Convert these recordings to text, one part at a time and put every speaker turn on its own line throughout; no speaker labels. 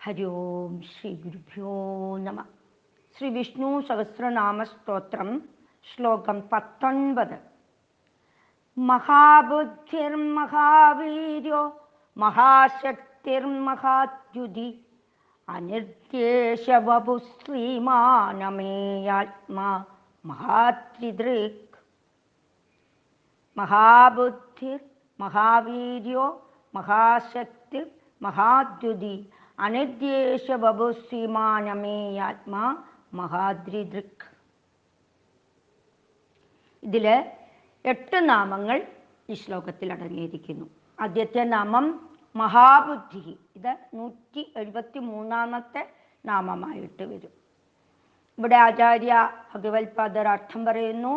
ഹരി ഓം ശ്രീ ഗുരുഭ്യോ നമ. ശ്രീ വിഷ്ണു സഹസ്രനാമസ്തോത്രം ശ്ലോകം 19. മഹാബുദ്ധിർമഹാവീര്യോ മഹാശക്തിർമഹാദ്യുതി അനിർദ്ദേശവപു ശ്രീമാനമേയാത്മാ മഹാത്രിദൃക്. മഹാബുദ്ധിർ മഹാവീര്യോ മഹാശക്തിർ മഹാദ്യുതി അനിർദ്ദേശവപു ശ്രീമാനമേയാത്മാ മഹാദ്രിദൃക്. ഇതിൽ 8 നാമങ്ങൾ ഈ ശ്ലോകത്തിൽ അടങ്ങിയിരിക്കുന്നു. ആദ്യത്തെ നാമം മഹാബുദ്ധി. ഇത് 173-ാമത്തെ നാമമായിട്ട് വരും. ഇവിടെ ആചാര്യ ഭഗവത്പാദർ അർത്ഥം പറയുന്നു.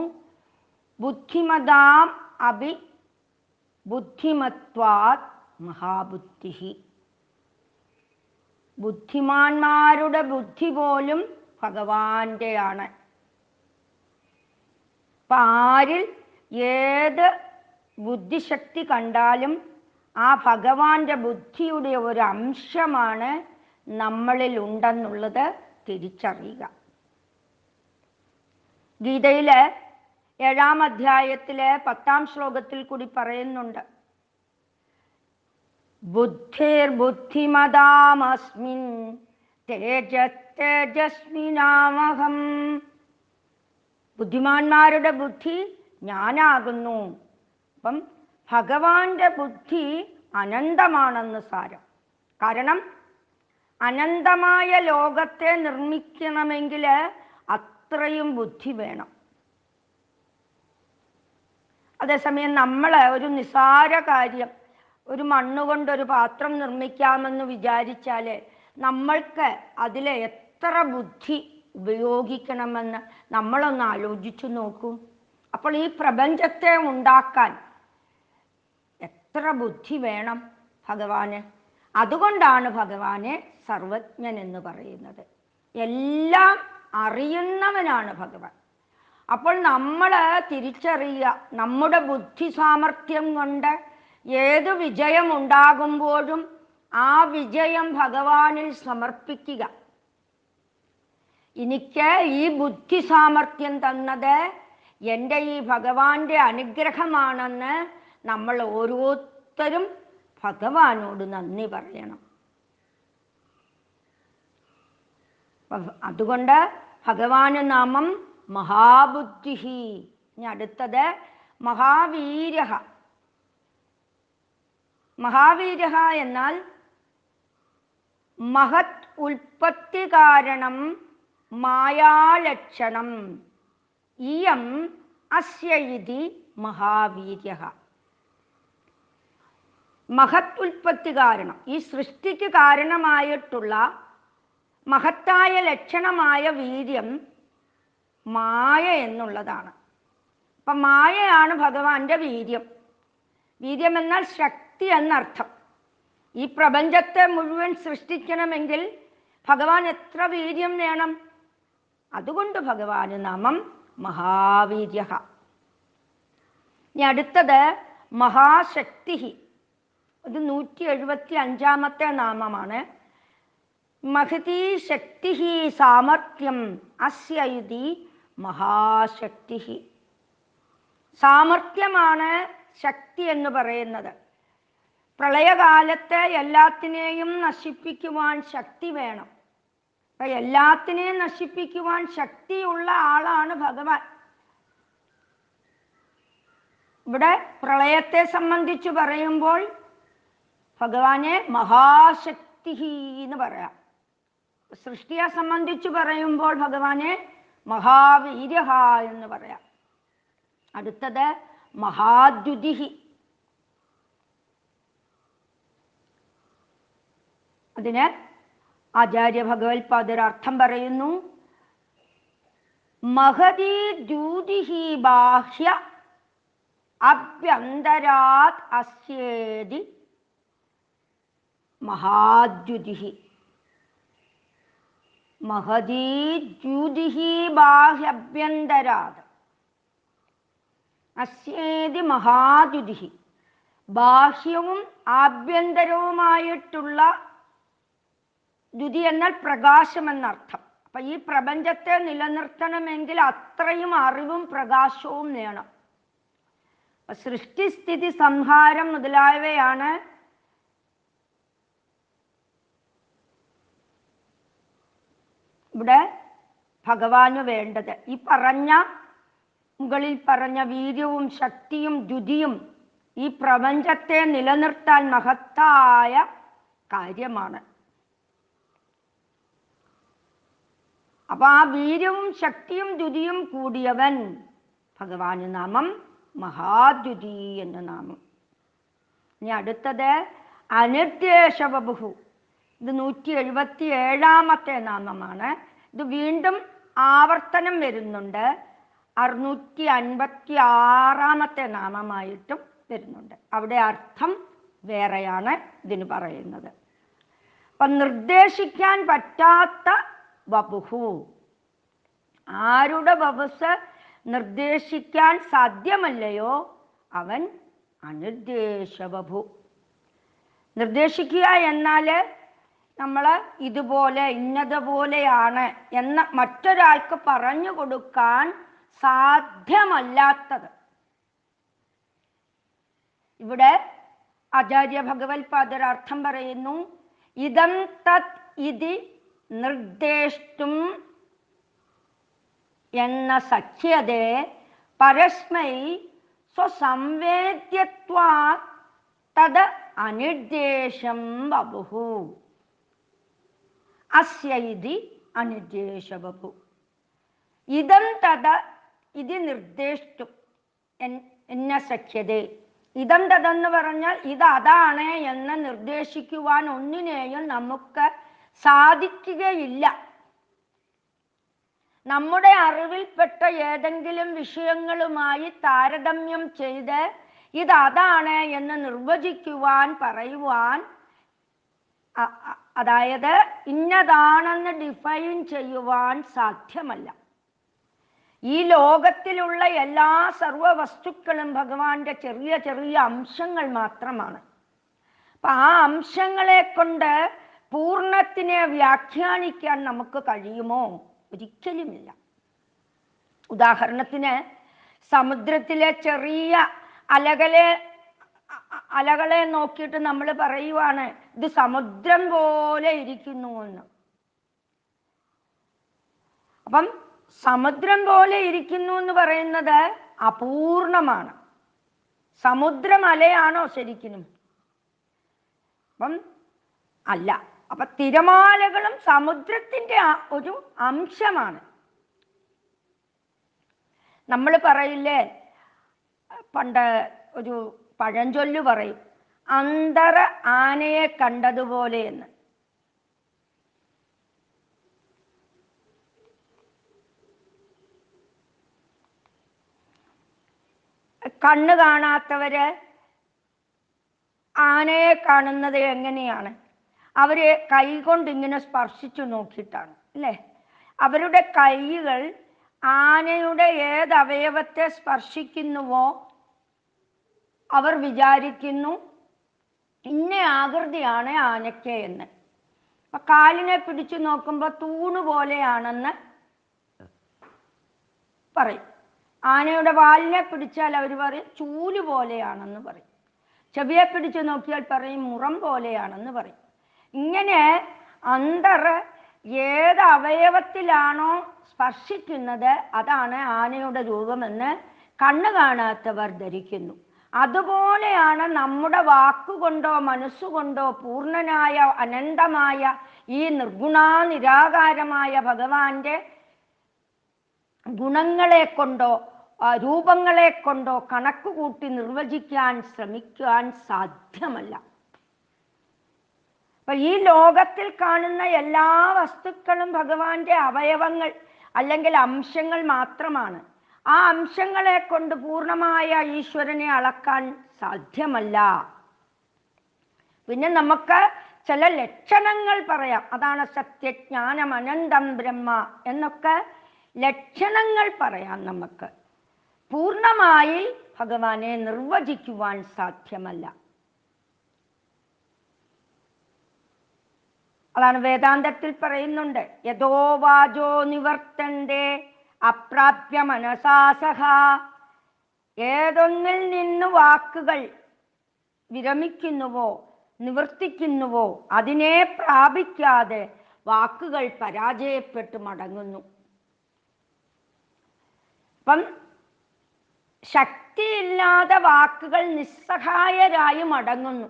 ബുദ്ധിമതാം അഭി ബുദ്ധിമത്വാത് മഹാബുദ്ധി. ബുദ്ധിമാന്മാരുടെ ബുദ്ധി പോലും ഭഗവാന്റെയാണ്. അപ്പം ആരിൽ ഏത് ബുദ്ധിശക്തി കണ്ടാലും ആ ഭഗവാന്റെ ബുദ്ധിയുടെ ഒരു അംശമാണ് നമ്മളിൽ ഉണ്ടെന്നുള്ളത് തിരിച്ചറിയുക. ഗീതയിലെ 7-ാം അധ്യായത്തിലെ 10-ാം ശ്ലോകത്തിൽ കൂടി പറയുന്നുണ്ട്. ബുദ്ധിർബുദ്ധിമതാമസ്മിൻ തേജസ്തേജസ്മിനാമഹം. ബുദ്ധിമാന്മാരുടെ ബുദ്ധി ഞാനാകുന്നു. അപ്പം ഭഗവാന്റെ ബുദ്ധി അനന്തമാണെന്ന് സാരം. കാരണം അനന്തമായ ലോകത്തെ നിർമ്മിക്കണമെങ്കിൽ അത്രയും ബുദ്ധി വേണം. അതേസമയം നമ്മൾ ഒരു നിസ്സാര കാര്യം, ഒരു മണ്ണുകൊണ്ടൊരു പാത്രം നിർമ്മിക്കാമെന്ന് വിചാരിച്ചാൽ നമ്മൾക്ക് അതിലെ എത്ര ബുദ്ധി ഉപയോഗിക്കണമെന്ന് നമ്മളൊന്ന് ആലോചിച്ചു നോക്കൂ. അപ്പോൾ ഈ പ്രപഞ്ചത്തെ ഉണ്ടാക്കാൻ എത്ര ബുദ്ധി വേണം ഭഗവാന്. അതുകൊണ്ടാണ് ഭഗവാനെ സർവജ്ഞൻ എന്ന് പറയുന്നത്. എല്ലാം അറിയുന്നവനാണ് ഭഗവാൻ. അപ്പോൾ നമ്മൾ തിരിച്ചറിയുക, നമ്മുടെ ബുദ്ധി സാമർഥ്യം കൊണ്ട് ഏത് വിജയം ഉണ്ടാകുമ്പോഴും ആ വിജയം ഭഗവാനിൽ സമർപ്പിക്കുക. എനിക്ക് ഈ ബുദ്ധി സാമർഥ്യം തന്നത് എൻ്റെ ഈ ഭഗവാന്റെ അനുഗ്രഹമാണെന്ന് നമ്മൾ ഓരോരുത്തരും ഭഗവാനോട് നന്ദി പറയണം. അതുകൊണ്ട് ഭഗവാന് നാമം മഹാബുദ്ധി. ഇനി അടുത്തത് മഹാവീര്യ. മഹാവീര്യ എന്നാൽ മഹത് ഉൽപ്പത്തി കാരണം മായാലക്ഷണം ഇയം അസ്യ ഇതി മഹാവീര്യ. മഹത് ഉൽപ്പത്തി കാരണം, ഈ സൃഷ്ടിക്ക് കാരണമായിട്ടുള്ള മഹത്തായ ലക്ഷണമായ വീര്യം മായ എന്നുള്ളതാണ്. അപ്പം മായയാണ് ഭഗവാന്റെ വീര്യം. വീര്യം എന്നാൽ ശക്തി എന്നർത്ഥം. ഈ പ്രപഞ്ചത്തെ മുഴുവൻ സൃഷ്ടിക്കണമെങ്കിൽ ഭഗവാൻ എത്ര വീര്യം വേണം. അതുകൊണ്ട് ഭഗവാന് നാമം മഹാവീര്യ. ഇനി അടുത്തത് മഹാശക്തി. ഇത് 175-ാമത്തെ നാമമാണ്. മഹതി ശക്തി സാമർത്ഥ്യം അസ്യ ഇതി മഹാശക്തി. സാമർത്ഥ്യമാണ് ശക്തി എന്ന് പറയുന്നത്. പ്രളയകാലത്ത് എല്ലാത്തിനെയും നശിപ്പിക്കുവാൻ ശക്തി വേണം. അപ്പം എല്ലാത്തിനെയും നശിപ്പിക്കുവാൻ ശക്തിയുള്ള ആളാണ് ഭഗവാൻ. ഇവിടെ പ്രളയത്തെ സംബന്ധിച്ച് പറയുമ്പോൾ ഭഗവാനെ മഹാശക്തി എന്ന് പറയാം. സൃഷ്ടിയെ സംബന്ധിച്ച് പറയുമ്പോൾ ഭഗവാനെ മഹാവീര്യ എന്ന് പറയാം. അടുത്തത് മഹാദ്യുതി. അതിന് ആചാര്യ ഭഗവത്പാദർ അർത്ഥം പറയുന്നു. മഹതി ദ്യൂതി ബാഹ്യ അഭ്യന്തരാത് അസ്യേതി മഹാദ്യുതി. മഹതി ദ്യൂതി ബാഹ്യഭ്യന്തരാത് അസ്യേതി മഹാദ്യുതി. ബാഹ്യവും ആഭ്യന്തരവുമായിട്ടുള്ള ദ്യുതി എന്നാൽ പ്രകാശം എന്നർത്ഥം. അപ്പൊ ഈ പ്രപഞ്ചത്തെ നിലനിർത്തണമെങ്കിൽ അത്രയും അറിവും പ്രകാശവും വേണം. സൃഷ്ടിസ്ഥിതി സംഹാരം മുതലായവയാണ് ഇവിടെ ഭഗവാന് വേണ്ടത്. ഈ മുകളിൽ പറഞ്ഞ വീര്യവും ശക്തിയും ദ്യുതിയും ഈ പ്രപഞ്ചത്തെ നിലനിർത്താൻ മഹത്തായ കാര്യമാണ്. അപ്പൊ ആ വീര്യവും ശക്തിയും ദ്യുതിയും കൂടിയവൻ ഭഗവാന് നാമം മഹാദ്യുതി എന്ന നാമം. ഇനി അടുത്തത് അനിർദ്ദേശവപുഹു. ഇത് 177ാമത്തെ നാമമാണ്. ഇത് വീണ്ടും ആവർത്തനം വരുന്നുണ്ട്. 656ാമത്തെ നാമമായിട്ടും വരുന്നുണ്ട്. അവിടെ അർത്ഥം വേറെയാണ് ഇതിന് പറയുന്നത്. അപ്പൊ നിർദ്ദേശിക്കാൻ പറ്റാത്ത വപുഹു, ആരുടെ വപുസ് നിർദ്ദേശിക്കാൻ സാധ്യമല്ലയോ അവൻ അനിർദ്ദേശവപു. നിർദ്ദേശിക്കുക എന്നാൽ നമ്മൾ ഇതുപോലെ ഇന്നതുപോലെയാണ് എന്ന് മറ്റൊരാൾക്ക് പറഞ്ഞു കൊടുക്കാൻ സാധ്യമല്ലാത്തത്. ഇവിടെ ആചാര്യ ഭഗവത്പാദർ അർത്ഥം പറയുന്നു. ഇദം തത് ഇതി നിർദ്ദേശിച്ചും എന്ന സഖ്യതേ പരസ്മൈ സ്വസംവേദ്യത്വാ തത് അനിർദ്ദേശം വപുഹു അസ്യ ഇതി അനിർദ്ദേശവപു. ഇദം തത് ഇത് നിർദ്ദേശിച്ചും എന്ന സഖ്യതേ. ഇതം തതെന്ന് പറഞ്ഞാൽ ഇത് അതാണ് എന്ന് നിർദ്ദേശിക്കുവാൻ ഒന്നിനെയും നമുക്ക് സാധിക്കുകയില്ല. നമ്മുടെ അറിവിൽപ്പെട്ട ഏതെങ്കിലും വിഷയങ്ങളുമായി താരതമ്യം ചെയ്ത് ഇത് അതാണ് എന്ന് നിർവചിക്കുവാൻ, പറയുവാൻ, അതായത് ഇന്നതാണെന്ന് ഡിഫൈൻ ചെയ്യുവാൻ സാധ്യമല്ല. ഈ ലോകത്തിലുള്ള എല്ലാ സർവ വസ്തുക്കളും ഭഗവാന്റെ ചെറിയ ചെറിയ അംശങ്ങൾ മാത്രമാണ്. അപ്പൊ ആ അംശങ്ങളെ കൊണ്ട് പൂർണ്ണത്തിനെ വ്യാഖ്യാനിക്കാൻ നമുക്ക് കഴിയുമോ? ഒരിക്കലുമില്ല. ഉദാഹരണത്തിന് സമുദ്രത്തിലെ ചെറിയ അലകളെ നോക്കിയിട്ട് നമ്മൾ പറയുവാണ് ഇത് സമുദ്രം പോലെ ഇരിക്കുന്നു എന്ന്. അപ്പം സമുദ്രം പോലെ ഇരിക്കുന്നു എന്ന് പറയുന്നത് അപൂർണമാണ്. സമുദ്രമലയാണോ ശരിക്കും? അപ്പം അല്ല. അപ്പൊ തിരമാലകളും സമുദ്രത്തിന്റെ ഒരു അംശമാണ്. നമ്മൾ പറയില്ലേ, പണ്ട് ഒരു പഴഞ്ചൊല്ല് പറയും, അന്തര ആനയെ കണ്ടതുപോലെ എന്ന്. കണ്ണ് കാണാത്തവര് ആനയെ കാണുന്നത് എങ്ങനെയാണ്? അവര് കൈകൊണ്ട് ഇങ്ങനെ സ്പർശിച്ചു നോക്കിയിട്ടാണ് അല്ലേ? അവരുടെ കൈകൾ ആനയുടെ ഏത് അവയവത്തെ സ്പർശിക്കുന്നുവോ അവർ വിചാരിക്കുന്നു ഇന്ന ആകൃതിയാണ് ആനയ്ക്ക് എന്ന്. അപ്പൊ കാലിനെ പിടിച്ചു നോക്കുമ്പോൾ തൂണ് പോലെയാണെന്ന് പറയും. ആനയുടെ വാലിനെ പിടിച്ചാൽ അവർ പറയും ചൂല് പോലെയാണെന്ന് പറയും. ചെവിയെ പിടിച്ചു നോക്കിയാൽ പറയും മുറം പോലെയാണെന്ന് പറയും. ഇങ്ങനെ ഏത് അവയവത്തിലാണോ സ്പർശിക്കുന്നത് അതാണ് ആനയുടെ രൂപമെന്ന് കണ്ണു കാണാത്തവർ ധരിക്കുന്നു. അതുപോലെയാണ് നമ്മുടെ വാക്കുകൊണ്ടോ മനസ്സുകൊണ്ടോ പൂർണ്ണനായ അനന്തമായ ഈ നിർഗുണാനിരാകാരമായ ഭഗവാന്റെ ഗുണങ്ങളെ കൊണ്ടോ രൂപങ്ങളെ കൊണ്ടോ കണക്കുകൂട്ടി നിർവചിക്കാൻ ശ്രമിക്കാൻ സാധ്യമല്ല. അപ്പൊ ഈ ലോകത്തിൽ കാണുന്ന എല്ലാ വസ്തുക്കളും ഭഗവാന്റെ അവയവങ്ങൾ അല്ലെങ്കിൽ അംശങ്ങൾ മാത്രമാണ്. ആ അംശങ്ങളെ കൊണ്ട് പൂർണ്ണമായ ഈശ്വരനെ അളക്കാൻ സാധ്യമല്ല. പിന്നെ നമുക്ക് ചില ലക്ഷണങ്ങൾ പറയാം. അതാണ് സത്യജ്ഞാനം അനന്തം ബ്രഹ്മ എന്നൊക്കെ ലക്ഷണങ്ങൾ പറയാം നമുക്ക്. പൂർണ്ണമായി ഭഗവാനെ നിർവചിക്കുവാൻ സാധ്യമല്ല. അതാണ് വേദാന്തത്തിൽ പറയുന്നുണ്ട്, യഥോ വാചോ നിവർത്തന്റെ അപ്രാപ്യ മനസാസഹ. ഏതൊന്നിൽ നിന്ന് വാക്കുകൾ വിരമിക്കുന്നുവോ നിവർത്തിക്കുന്നുവോ അതിനെ പ്രാപിക്കാതെ വാക്കുകൾ പരാജയപ്പെട്ടു മടങ്ങുന്നു. അപ്പം ശക്തിയില്ലാതെ വാക്കുകൾ നിസ്സഹായരായി മടങ്ങുന്നു.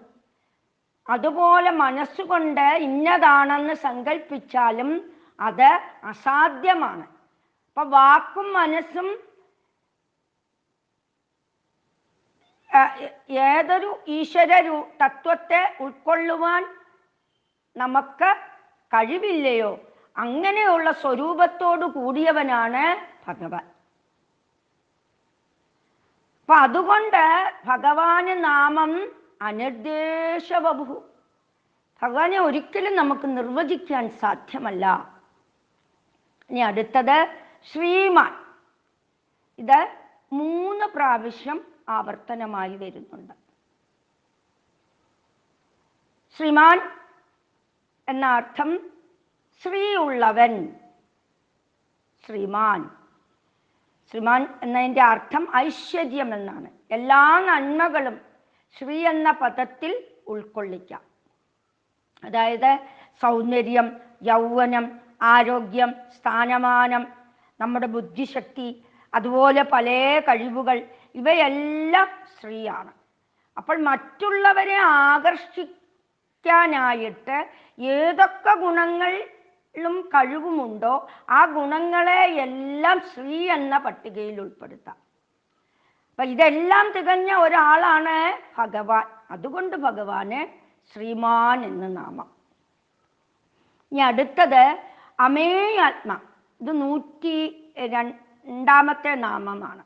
അതുപോലെ മനസ്സുകൊണ്ട് ഇന്നതാണെന്ന് സങ്കല്പിച്ചാലും അത് അസാധ്യമാണ്. അപ്പൊ വാക്കും മനസ്സും ഏതൊരു ഈശ്വര തത്വത്തെ ഉൾക്കൊള്ളുവാൻ നമുക്ക് കഴിവില്ലയോ അങ്ങനെയുള്ള സ്വരൂപത്തോടു കൂടിയവനാണ് ഭഗവാൻ. അപ്പൊ അതുകൊണ്ട് ഭഗവാന് നാമം അനിർദ്ദേശവഭു. ഭഗവാനെ ഒരിക്കലും നമുക്ക് നിർവചിക്കാൻ സാധ്യമല്ല. ഇനി അടുത്തത് ശ്രീമാൻ. ഇത് 3 പ്രാവശ്യം ആവർത്തനമായി വരുന്നുണ്ട്. ശ്രീമാൻ എന്ന അർത്ഥം ശ്രീ ഉള്ളവൻ. ശ്രീമാൻ ശ്രീമാൻ എന്നതിൻ്റെ അർത്ഥം ഐശ്വര്യം എന്നാണ്. എല്ലാ നന്മകളും ശ്രീ എന്ന പദത്തിൽ ഉൾക്കൊള്ളിക്കാം. അതായത് സൗന്ദര്യം, യൗവനം, ആരോഗ്യം, സ്ഥാനമാനം, നമ്മുടെ ബുദ്ധിശക്തി, അതുപോലെ പല കഴിവുകൾ, ഇവയെല്ലാം ശ്രീയാണ്. അപ്പോൾ മറ്റുള്ളവരെ ആകർഷിക്കാനായിട്ട് ഏതൊക്കെ ഗുണങ്ങളും കഴിവുമുണ്ടോ ആ ഗുണങ്ങളെ എല്ലാം ശ്രീ എന്ന പട്ടികയിൽ ഉൾപ്പെടുത്താം. അപ്പൊ ഇതെല്ലാം തികഞ്ഞ ഒരാളാണ് ഭഗവാൻ. അതുകൊണ്ട് ഭഗവാന് ശ്രീമാൻ എന്ന് നാമം. ഇനി അടുത്തത് അമേയാത്മ. ഇത് 102ാമത്തെ നാമമാണ്.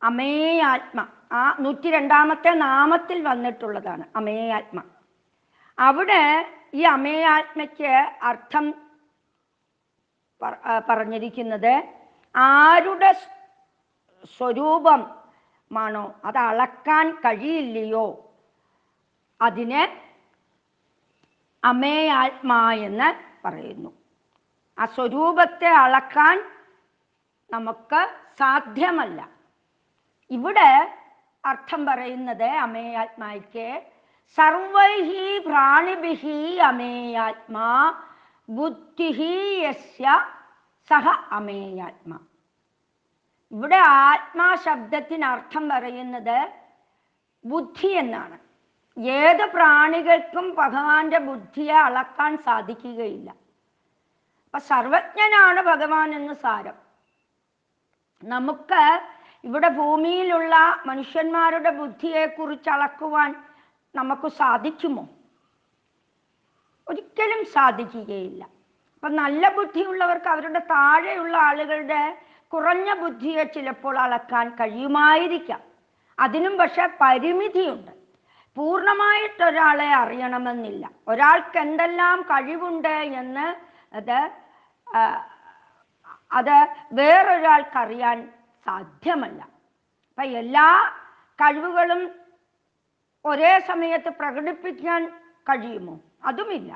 അമേയാത്മ ആ 102ാമത്തെ നാമത്തിൽ വന്നിട്ടുള്ളതാണ് അമേയാത്മ. അവിടെ ഈ അമേയാത്മയ്ക്ക് അർത്ഥം പറഞ്ഞിരിക്കുന്നത് ആരുടെ സ്വരൂപമാണോ അത് അളക്കാൻ കഴിയില്ലയോ അതിനെ അമേയാത്മാ എന്ന് പറയുന്നു. ആ സ്വരൂപത്തെ അളക്കാൻ നമുക്ക് സാധ്യമല്ല. ഇവിടെ അർത്ഥം പറയുന്നത് അമേയാത്മായ്ക്ക് സർവൈഹി പ്രാണിഭിഹി അമേയാത്മാ ബുദ്ധിഹി യസ്യ സഹ അമേയാത്മാ. ഇവിടെ ആത്മാ ശബ്ദത്തിന് അർത്ഥം പറയുന്നത് ബുദ്ധി എന്നാണ്. ഏത് പ്രാണികൾക്കും ഭഗവാന്റെ ബുദ്ധിയെ അളക്കാൻ സാധിക്കുകയില്ല. അപ്പൊ സർവജ്ഞനാണ് ഭഗവാൻ എന്ന് സാരം. നമുക്ക് ഇവിടെ ഭൂമിയിലുള്ള മനുഷ്യന്മാരുടെ ബുദ്ധിയെക്കുറിച്ച് അളക്കുവാൻ നമുക്ക് സാധിക്കുമോ? ഒരിക്കലും സാധിക്കുകയില്ല. അപ്പൊ നല്ല ബുദ്ധിയുള്ളവർക്ക് അവരുടെ താഴെയുള്ള ആളുകളുടെ കുറഞ്ഞ ബുദ്ധിയെ ചിലപ്പോൾ അളക്കാൻ കഴിയുമായിരിക്കാം. അതിനും പക്ഷെ പരിമിതിയുണ്ട്. പൂർണ്ണമായിട്ടൊരാളെ അറിയണമെന്നില്ല. ഒരാൾക്ക് എന്തെല്ലാം കഴിവുണ്ട് എന്ന് അത് വേറൊരാൾക്കറിയാൻ സാധ്യമല്ല. അപ്പൊ എല്ലാ കഴിവുകളും ഒരേ സമയത്ത് പ്രകടിപ്പിക്കാൻ കഴിയുമോ? അതുമില്ല.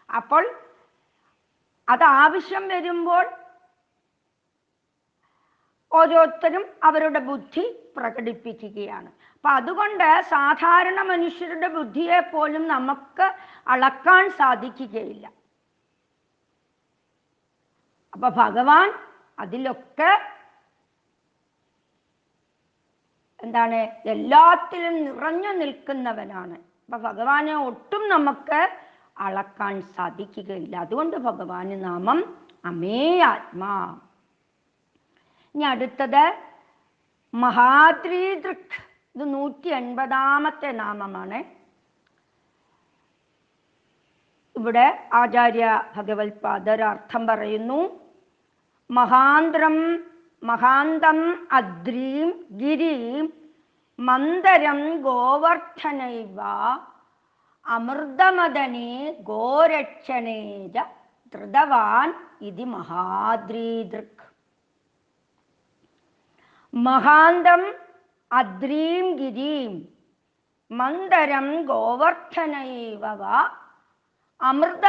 അപ്പോൾ അത് ആവശ്യം വരുമ്പോൾ ഓരോരുത്തരും അവരുടെ ബുദ്ധി പ്രകടിപ്പിക്കുകയാണ്. അപ്പൊ അതുകൊണ്ട് സാധാരണ മനുഷ്യരുടെ ബുദ്ധിയെ പോലും നമുക്ക് അളക്കാൻ സാധിക്കുകയില്ല. അപ്പൊ ഭഗവാൻ അതിലൊക്കെ എന്താണ്, എല്ലാത്തിലും നിറഞ്ഞു നിൽക്കുന്നവനാണ്. അപ്പൊ ഭഗവാനെ ഒട്ടും നമുക്ക് അളക്കാൻ സാധിക്കുകയില്ല. അതുകൊണ്ട് ഭഗവാന് നാമം അമേയാത്മാ. ഇനി അടുത്തത് മഹാദ്രീദൃക്. ഇത് 180ാമത്തെ നാമമാണ്. ഇവിടെ ആചാര്യ ഭഗവത്പാദർ അർത്ഥം പറയുന്നു. മഹാന്തം അദ്രീം ഗിരീം മന്ദരം ഗോവർദ്ധനൈവ അമൃതമദനേ ഗോരക്ഷണേജ ധൃതവാൻ ഇതി മഹാദ്രീദൃക്. മഹാന്തം അദ്രീം ഗിരീം മന്ദരം ഗോവർദ്ധനൈവ അമൃത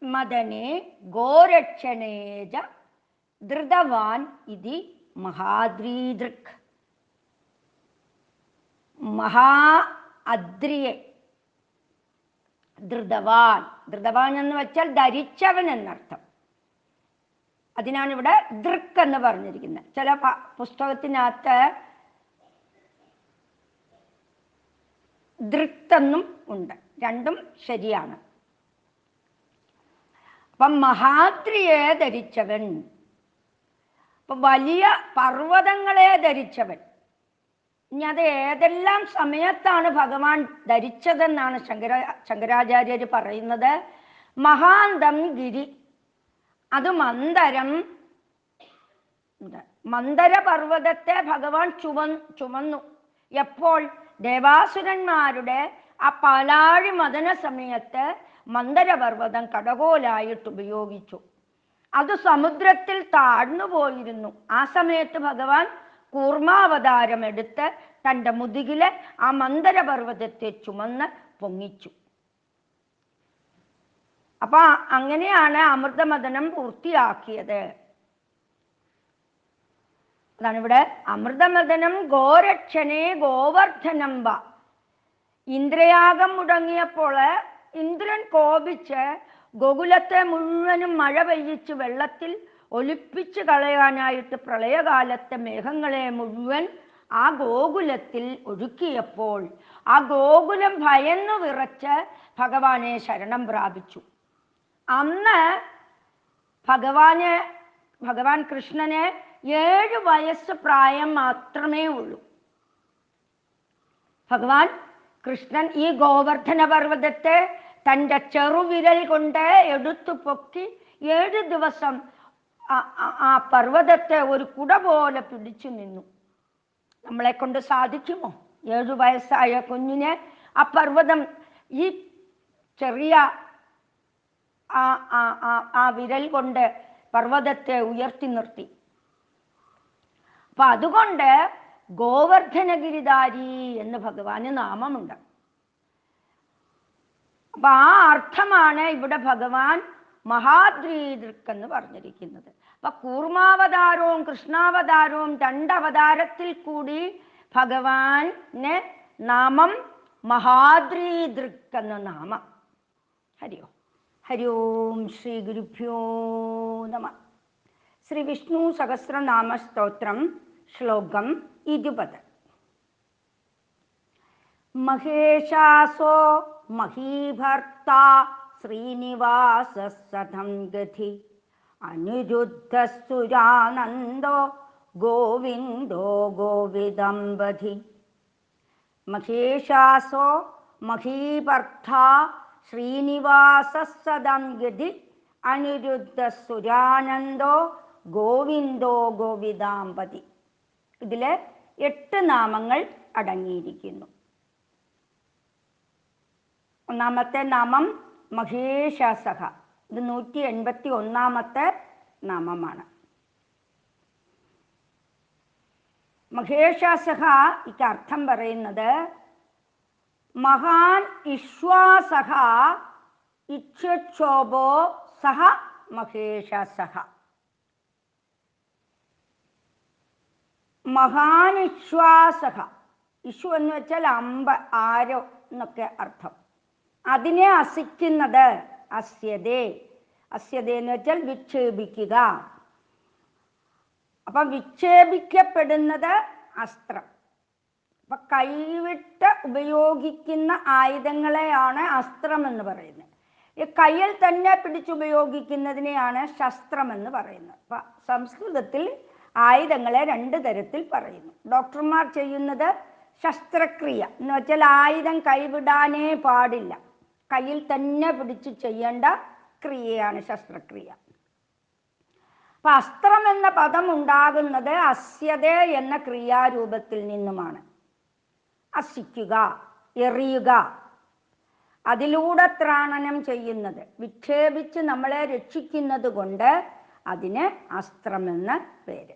മദനെ ഗോരക്ഷണേജ ധൃതവാൻ ഇതി മഹാദ്രീദൃക്. മഹാ അദ്രിയെ ധൃതവാൻ, ധൃതവാൻ എന്ന് വെച്ചാൽ ധരിച്ചവൻ എന്നർത്ഥം. അതിനാണ് ഇവിടെ ദൃക് എന്ന് പറഞ്ഞിരിക്കുന്നത്. ചില പുസ്തകത്തിനകത്ത് ദൃക്തെന്നും ഉണ്ട്. രണ്ടും ശരിയാണ്. അപ്പം മഹാദ്രിയെ ധരിച്ചവൻ, അപ്പൊ വലിയ പർവ്വതങ്ങളെ ധരിച്ചവൻ. ഇനി അത് ഏതെല്ലാം സമയത്താണ് ഭഗവാൻ ധരിച്ചതെന്നാണ് ശങ്കരാചാര്യർ പറയുന്നത്. മഹാന്തം ഗിരി, അത് മന്ദരം, മന്ദര പർവ്വതത്തെ ഭഗവാൻ ചുമന്നു. എപ്പോൾ? ദേവാസുരന്മാരുടെ ആ പാലാഴി മദന സമയത്ത് മന്ദരപർവ്വതം കടകോലായിട്ട് ഉപയോഗിച്ചു. അത് സമുദ്രത്തിൽ താഴ്ന്നു പോയിരുന്നു. ആ സമയത്ത് ഭഗവാൻ കൂർമാവതാരം എടുത്ത് തൻ്റെ മുതുകിലെ ആ മന്ദരപർവ്വതത്തെ ചുമന്ന് പൊങ്ങിച്ചു. അപ്പൊ അങ്ങനെയാണ് അമൃതമദനം പൂർത്തിയാക്കിയത്. അതാണ് ഇവിടെ അമൃതമദനം ഗോരക്ഷനെ ഗോവർദ്ധനം വ. ഇന്ദ്രയാഗം മുടങ്ങിയപ്പോൾ ഇന്ദ്രൻ കോപിച്ച് ഗോകുലത്തെ മുഴുവനും മഴ പെയ്യിച്ച് വെള്ളത്തിൽ ഒലിപ്പിച്ച് കളയാനായിട്ട് പ്രളയകാലത്തെ മേഘങ്ങളെ മുഴുവൻ ആ ഗോകുലത്തിൽ ഒഴുക്കിയപ്പോൾ ആ ഗോകുലം ഭയന്നു വിറച്ച് ഭഗവാനെ ശരണം പ്രാപിച്ചു. അന്ന് ഭഗവാൻ കൃഷ്ണന് 7 വയസ്സ് പ്രായം മാത്രമേ ഉള്ളൂ. ഭഗവാൻ കൃഷ്ണൻ ഈ ഗോവർദ്ധന പർവ്വതത്തെ തൻ്റെ ചെറുവിരൽ കൊണ്ട് എടുത്തു പൊക്കി 7 ദിവസം ആ പർവ്വതത്തെ ഒരു കുട പോലെ പിടിച്ചു നിന്നു. നമ്മളെ കൊണ്ട് സാധിക്കുമോ? 7 വയസ്സായ കുഞ്ഞിനെ ആ പർവ്വതം ഈ ചെറിയ ആ വിരൽ കൊണ്ട് പർവ്വതത്തെ ഉയർത്തി നിർത്തി. അപ്പൊ അതുകൊണ്ട് ഗോവർദ്ധനഗിരിധാരി എന്ന് ഭഗവാന് നാമമുണ്ട്. അപ്പൊ ആ അർത്ഥമാണ് ഇവിടെ ഭഗവാൻ മഹാദ്രീദൃക് എന്ന് പറഞ്ഞിരിക്കുന്നത്. അപ്പൊ കൂർമാവതാരവും കൃഷ്ണാവതാരവും 2 അവതാരത്തിൽ കൂടി ഭഗവാന് നാമം മഹാദ്രീദൃക് എന്ന നാമം. ഹരി ഓം ശ്രീ ഗുരുഭ്യോ നമഃ. ശ്രീ വിഷ്ണു സഹസ്രനാമ സ്തോത്രം ശ്ലോകം 20. മഹേശാസോ മഹീഭർത്ത ശ്രീനിവാസ സതം ഗതി അനിരുദ്ധസുരാനന്ദോ ഗോവിന്ദോ ഗോവിദംബധി. മഹേശാസോ മഹീഭർത്ത ശ്രീനിവാസ സതം ഗതി അനിരുദ്ധസുരാനന്ദോ ഗോവിന്ദോ ഗോവിദാംബതി. ഇതില് 8 നാമങ്ങൾ അടങ്ങിയിരിക്കുന്നു. ഒന്നാമത്തെ നാമം മഹേശാസഹ. ഇത് 181ാമത്തെ നാമമാണ്. മഹേശാസഹ ഇക്ക് അർത്ഥം പറയുന്നത് മഹാൻ ഇശ്വാസഹ ഇച്ഛോഭോ സഹ മഹേശാസഹ. മഹാനിശ്വാസഹ, ഇഷു എന്ന് വെച്ചാൽ അമ്പ്, ആരോ എന്നൊക്കെ അർത്ഥം. അതിനെ അസിക്കുന്നത് അസ്യതേ. അസ്യതേ എന്ന് വെച്ചാൽ വിക്ഷേപിക്കുക. അപ്പൊ വിക്ഷേപിക്കപ്പെടുന്നത് അസ്ത്രം. അപ്പൊ കൈവിട്ട് ഉപയോഗിക്കുന്ന ആയുധങ്ങളെയാണ് അസ്ത്രം എന്ന് പറയുന്നത്. ഈ കയ്യിൽ തന്നെ പിടിച്ചുപയോഗിക്കുന്നതിനെയാണ് ശസ്ത്രം എന്ന് പറയുന്നത്. അപ്പൊ സംസ്കൃതത്തിൽ ആയുധങ്ങളെ 2 തരത്തിൽ പറയുന്നു. ഡോക്ടർമാർ ചെയ്യുന്നത് ശസ്ത്രക്രിയ എന്ന് വെച്ചാൽ ആയുധം കൈവിടാനേ പാടില്ല, കയ്യിൽ തന്നെ പിടിച്ച് ചെയ്യേണ്ട ക്രിയയാണ് ശസ്ത്രക്രിയ. അപ്പൊ അസ്ത്രം എന്ന പദം ഉണ്ടാകുന്നത് അസ്യത എന്ന ക്രിയാരൂപത്തിൽ നിന്നുമാണ്. അസിക്കുക, എറിയുക, അതിലൂടെ ത്രാണനം ചെയ്യുന്നത്, വിക്ഷേപിച്ച് നമ്മളെ രക്ഷിക്കുന്നത് കൊണ്ട് അതിന് അസ്ത്രമെന്ന് പേര്.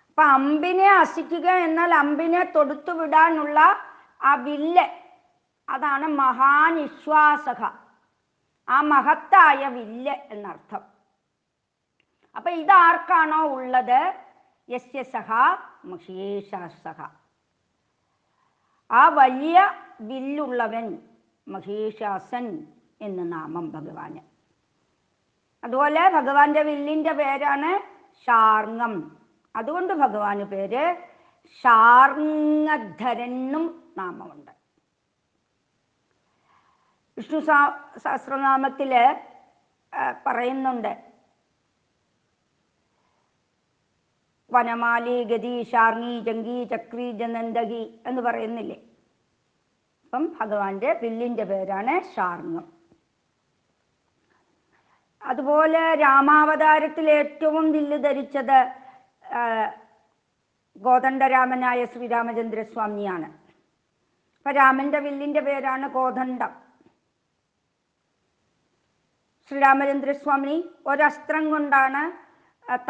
അപ്പൊ അമ്പിനെ അസിക്കുക എന്നാൽ അമ്പിനെ തൊടുത്തുവിടാനുള്ള ആ വില്ല്, അതാണ് മഹാനിശ്വാസക. ആ മഹത്തായ വില്ല് എന്നർത്ഥം. അപ്പൊ ഇതാർക്കാണോ ഉള്ളത്, യസ്യ സഹ മഹേഷാസഹ, ആ വലിയ വില്ലുള്ളവൻ മഹേഷാസൻ എന്ന് നാമം ഭഗവാന്. അതുപോലെ ഭഗവാന്റെ വില്ലിന്റെ പേരാണ് ശാർങ്ങം. അതുകൊണ്ട് ഭഗവാന് പേര് ശാർങ്ങധരനും നാമമുണ്ട്. വിഷ്ണു സഹസ്രനാമത്തില് പറയുന്നുണ്ട്, വനമാലി ഗതി ശാർങ്ങി ജംഗി ചക്രി ജനന്ദകി എന്ന് പറയുന്നില്ലേ. അപ്പം ഭഗവാന്റെ വില്ലിന്റെ പേരാണ് ശാർങ്ങം. അതുപോലെ രാമാവതാരത്തിൽ ഏറ്റവും വില്ല് ധരിച്ചത് കോദണ്ഡരാമനായ ശ്രീരാമചന്ദ്രസ്വാമിയാണ്. അപ്പൊ രാമന്റെ വില്ലിന്റെ പേരാണ് കോദണ്ഡം. ശ്രീരാമചന്ദ്രസ്വാമി ഒരസ്ത്രം കൊണ്ടാണ്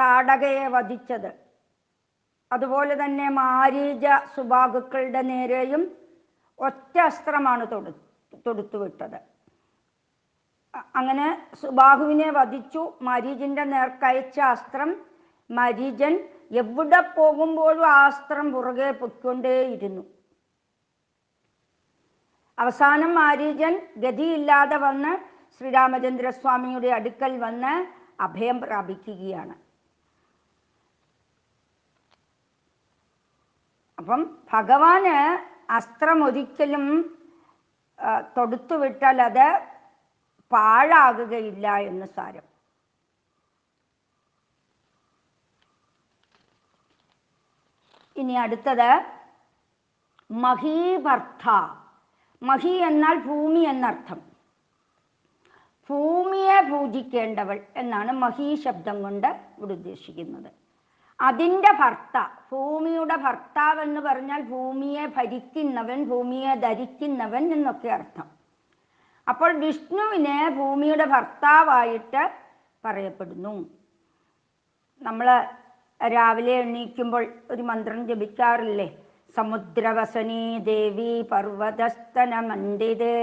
താടകയെ വധിച്ചത്. അതുപോലെ തന്നെ മാരീച സുബാഹുക്കളുടെ നേരെയും ഒറ്റ അസ്ത്രമാണ് തൊടുത്തുവിട്ടത്. അങ്ങനെ സുബാഹുവിനെ വധിച്ചു. മാരീചന്റെ നേർക്കയച്ച അസ്ത്രം മാരീചൻ എവിടെ പോകുമ്പോഴും ആ അസ്ത്രം പുറകെ പൊയ്ക്കൊണ്ടേയിരുന്നു. അവസാനം മാരീചൻ ഗതിയില്ലാതെ വന്ന് ശ്രീരാമചന്ദ്രസ്വാമിയുടെ അടുക്കൽ വന്ന് അഭയം പ്രാപിക്കുകയാണ്. അപ്പം ഭഗവാന് അസ്ത്രം ഒരിക്കലും തൊടുത്തുവിട്ടാൽ അത് പാഴാകുകയില്ല എന്ന് സാരം. ഇനി അടുത്തത് മഹീഭർത്ത. മഹി എന്നാൽ ഭൂമി എന്നർത്ഥം. ഭൂമിയെ പൂജിക്കേണ്ടവൾ എന്നാണ് മഹീ ശബ്ദം കൊണ്ട് ഇവിടെ ഉദ്ദേശിക്കുന്നത്. അതിൻ്റെ ഭർത്ത, ഭൂമിയുടെ ഭർത്താവ് എന്ന് പറഞ്ഞാൽ ഭൂമിയെ ഭരിക്കുന്നവൻ, ഭൂമിയെ ധരിക്കുന്നവൻ എന്നൊക്കെ അർത്ഥം. അപ്പോൾ വിഷ്ണുവിനെ ഭൂമിയുടെ ഭർത്താവായിട്ട് പറയപ്പെടുന്നു. നമ്മൾ രാവിലെ എണീക്കുമ്പോൾ ഒരു മന്ത്രം ജപിക്കാറില്ലേ? സമുദ്രവസനീ ദേവി പർവതസ്തന മണ്ഡിതേ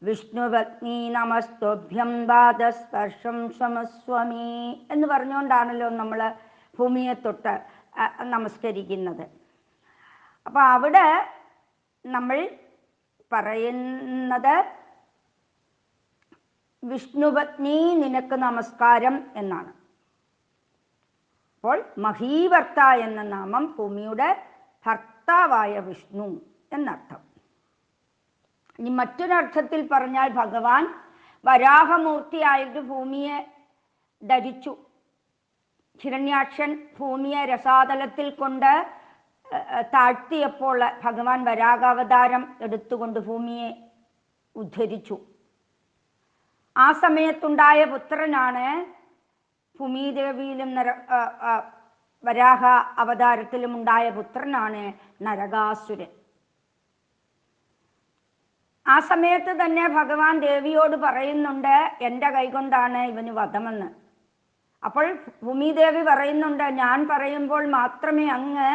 വിഷ്ണുപത്നി നമസ്തുഭ്യം പാദസ്പർശം സമസ്വമി എന്ന് പറഞ്ഞുകൊണ്ടാണല്ലോ നമ്മൾ ഭൂമിയെ തൊട്ട് നമസ്കരിക്കുന്നത്. അപ്പൊ അവിടെ നമ്മൾ പറയുന്നത് വിഷ്ണുപത്നി നിനക്ക് നമസ്കാരം എന്നാണ്. അപ്പോൾ മഹീഭർത്ത എന്ന നാമം ഭൂമിയുടെ ഭർത്താവായ വിഷ്ണു എന്നർത്ഥം. ഇനി മറ്റൊരർത്ഥത്തിൽ പറഞ്ഞാൽ ഭഗവാൻ വരാഹമൂർത്തിയായിട്ട് ഭൂമിയെ ധരിച്ചു. ഹിരണ്യാക്ഷൻ ഭൂമിയെ രസാതലത്തിൽ കൊണ്ട് താഴ്ത്തിയപ്പോൾ ഭഗവാൻ വരാഹാവതാരം എടുത്തുകൊണ്ട് ഭൂമിയെ ഉദ്ധരിച്ചു. ആ സമയത്തുണ്ടായ പുത്രനാണ് ഭൂമിദേവിയിലും വരാഹ അവതാരത്തിലും ഉണ്ടായ പുത്രനാണ് നരകാസുരൻ. ആ സമയത്ത് തന്നെ ഭഗവാൻ ദേവിയോട് പറയുന്നുണ്ട്, എൻ്റെ കൈകൊണ്ടാണ് ഇവന് വധമെന്ന്. അപ്പോൾ ഭൂമിദേവി പറയുന്നുണ്ട്, ഞാൻ പറയുമ്പോൾ മാത്രമേ അങ്ങ്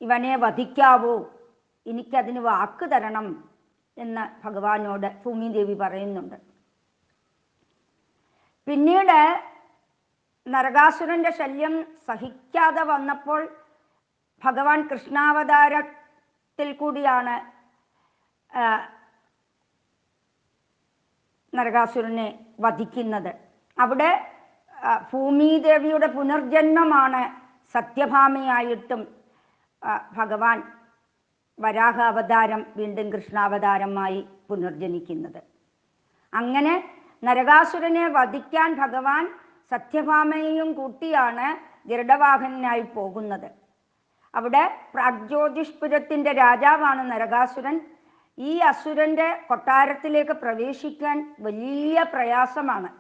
ഇവനെ വധിക്കാവൂ, എനിക്കതിന് വാക്ക് തരണം എന്ന് ഭഗവാനോട് ഭൂമിദേവി പറയുന്നുണ്ട്. പിന്നീട് നരകാസുരന്റെ ശല്യം സഹിക്കാതെ വന്നപ്പോൾ ഭഗവാൻ കൃഷ്ണാവതാരത്തിൽ കൂടിയാണ് നരകാസുരനെ വധിക്കുന്നത്. അവിടെ ഭൂമിദേവിയുടെ പുനർജന്മമാണ് സത്യഭാമയായിട്ടും ഭഗവാൻ വരാഹ അവതാരം വീണ്ടും കൃഷ്ണാവതാരമായി പുനർജനിക്കുന്നത്. അങ്ങനെ നരകാസുരനെ വധിക്കാൻ ഭഗവാൻ സത്യഭാമയെയും കൂട്ടിയാണ് ഗരുഡവാഹനനായി പോകുന്നത്. അവിടെ പ്രാഗ്ജ്യോതിഷ്പുരത്തിൻ്റെ രാജാവാണ് നരകാസുരൻ. ഈ അസുരൻ്റെ കൊട്ടാരത്തിലേക്ക് പ്രവേശിക്കാൻ വലിയ പ്രയാസമാണ്.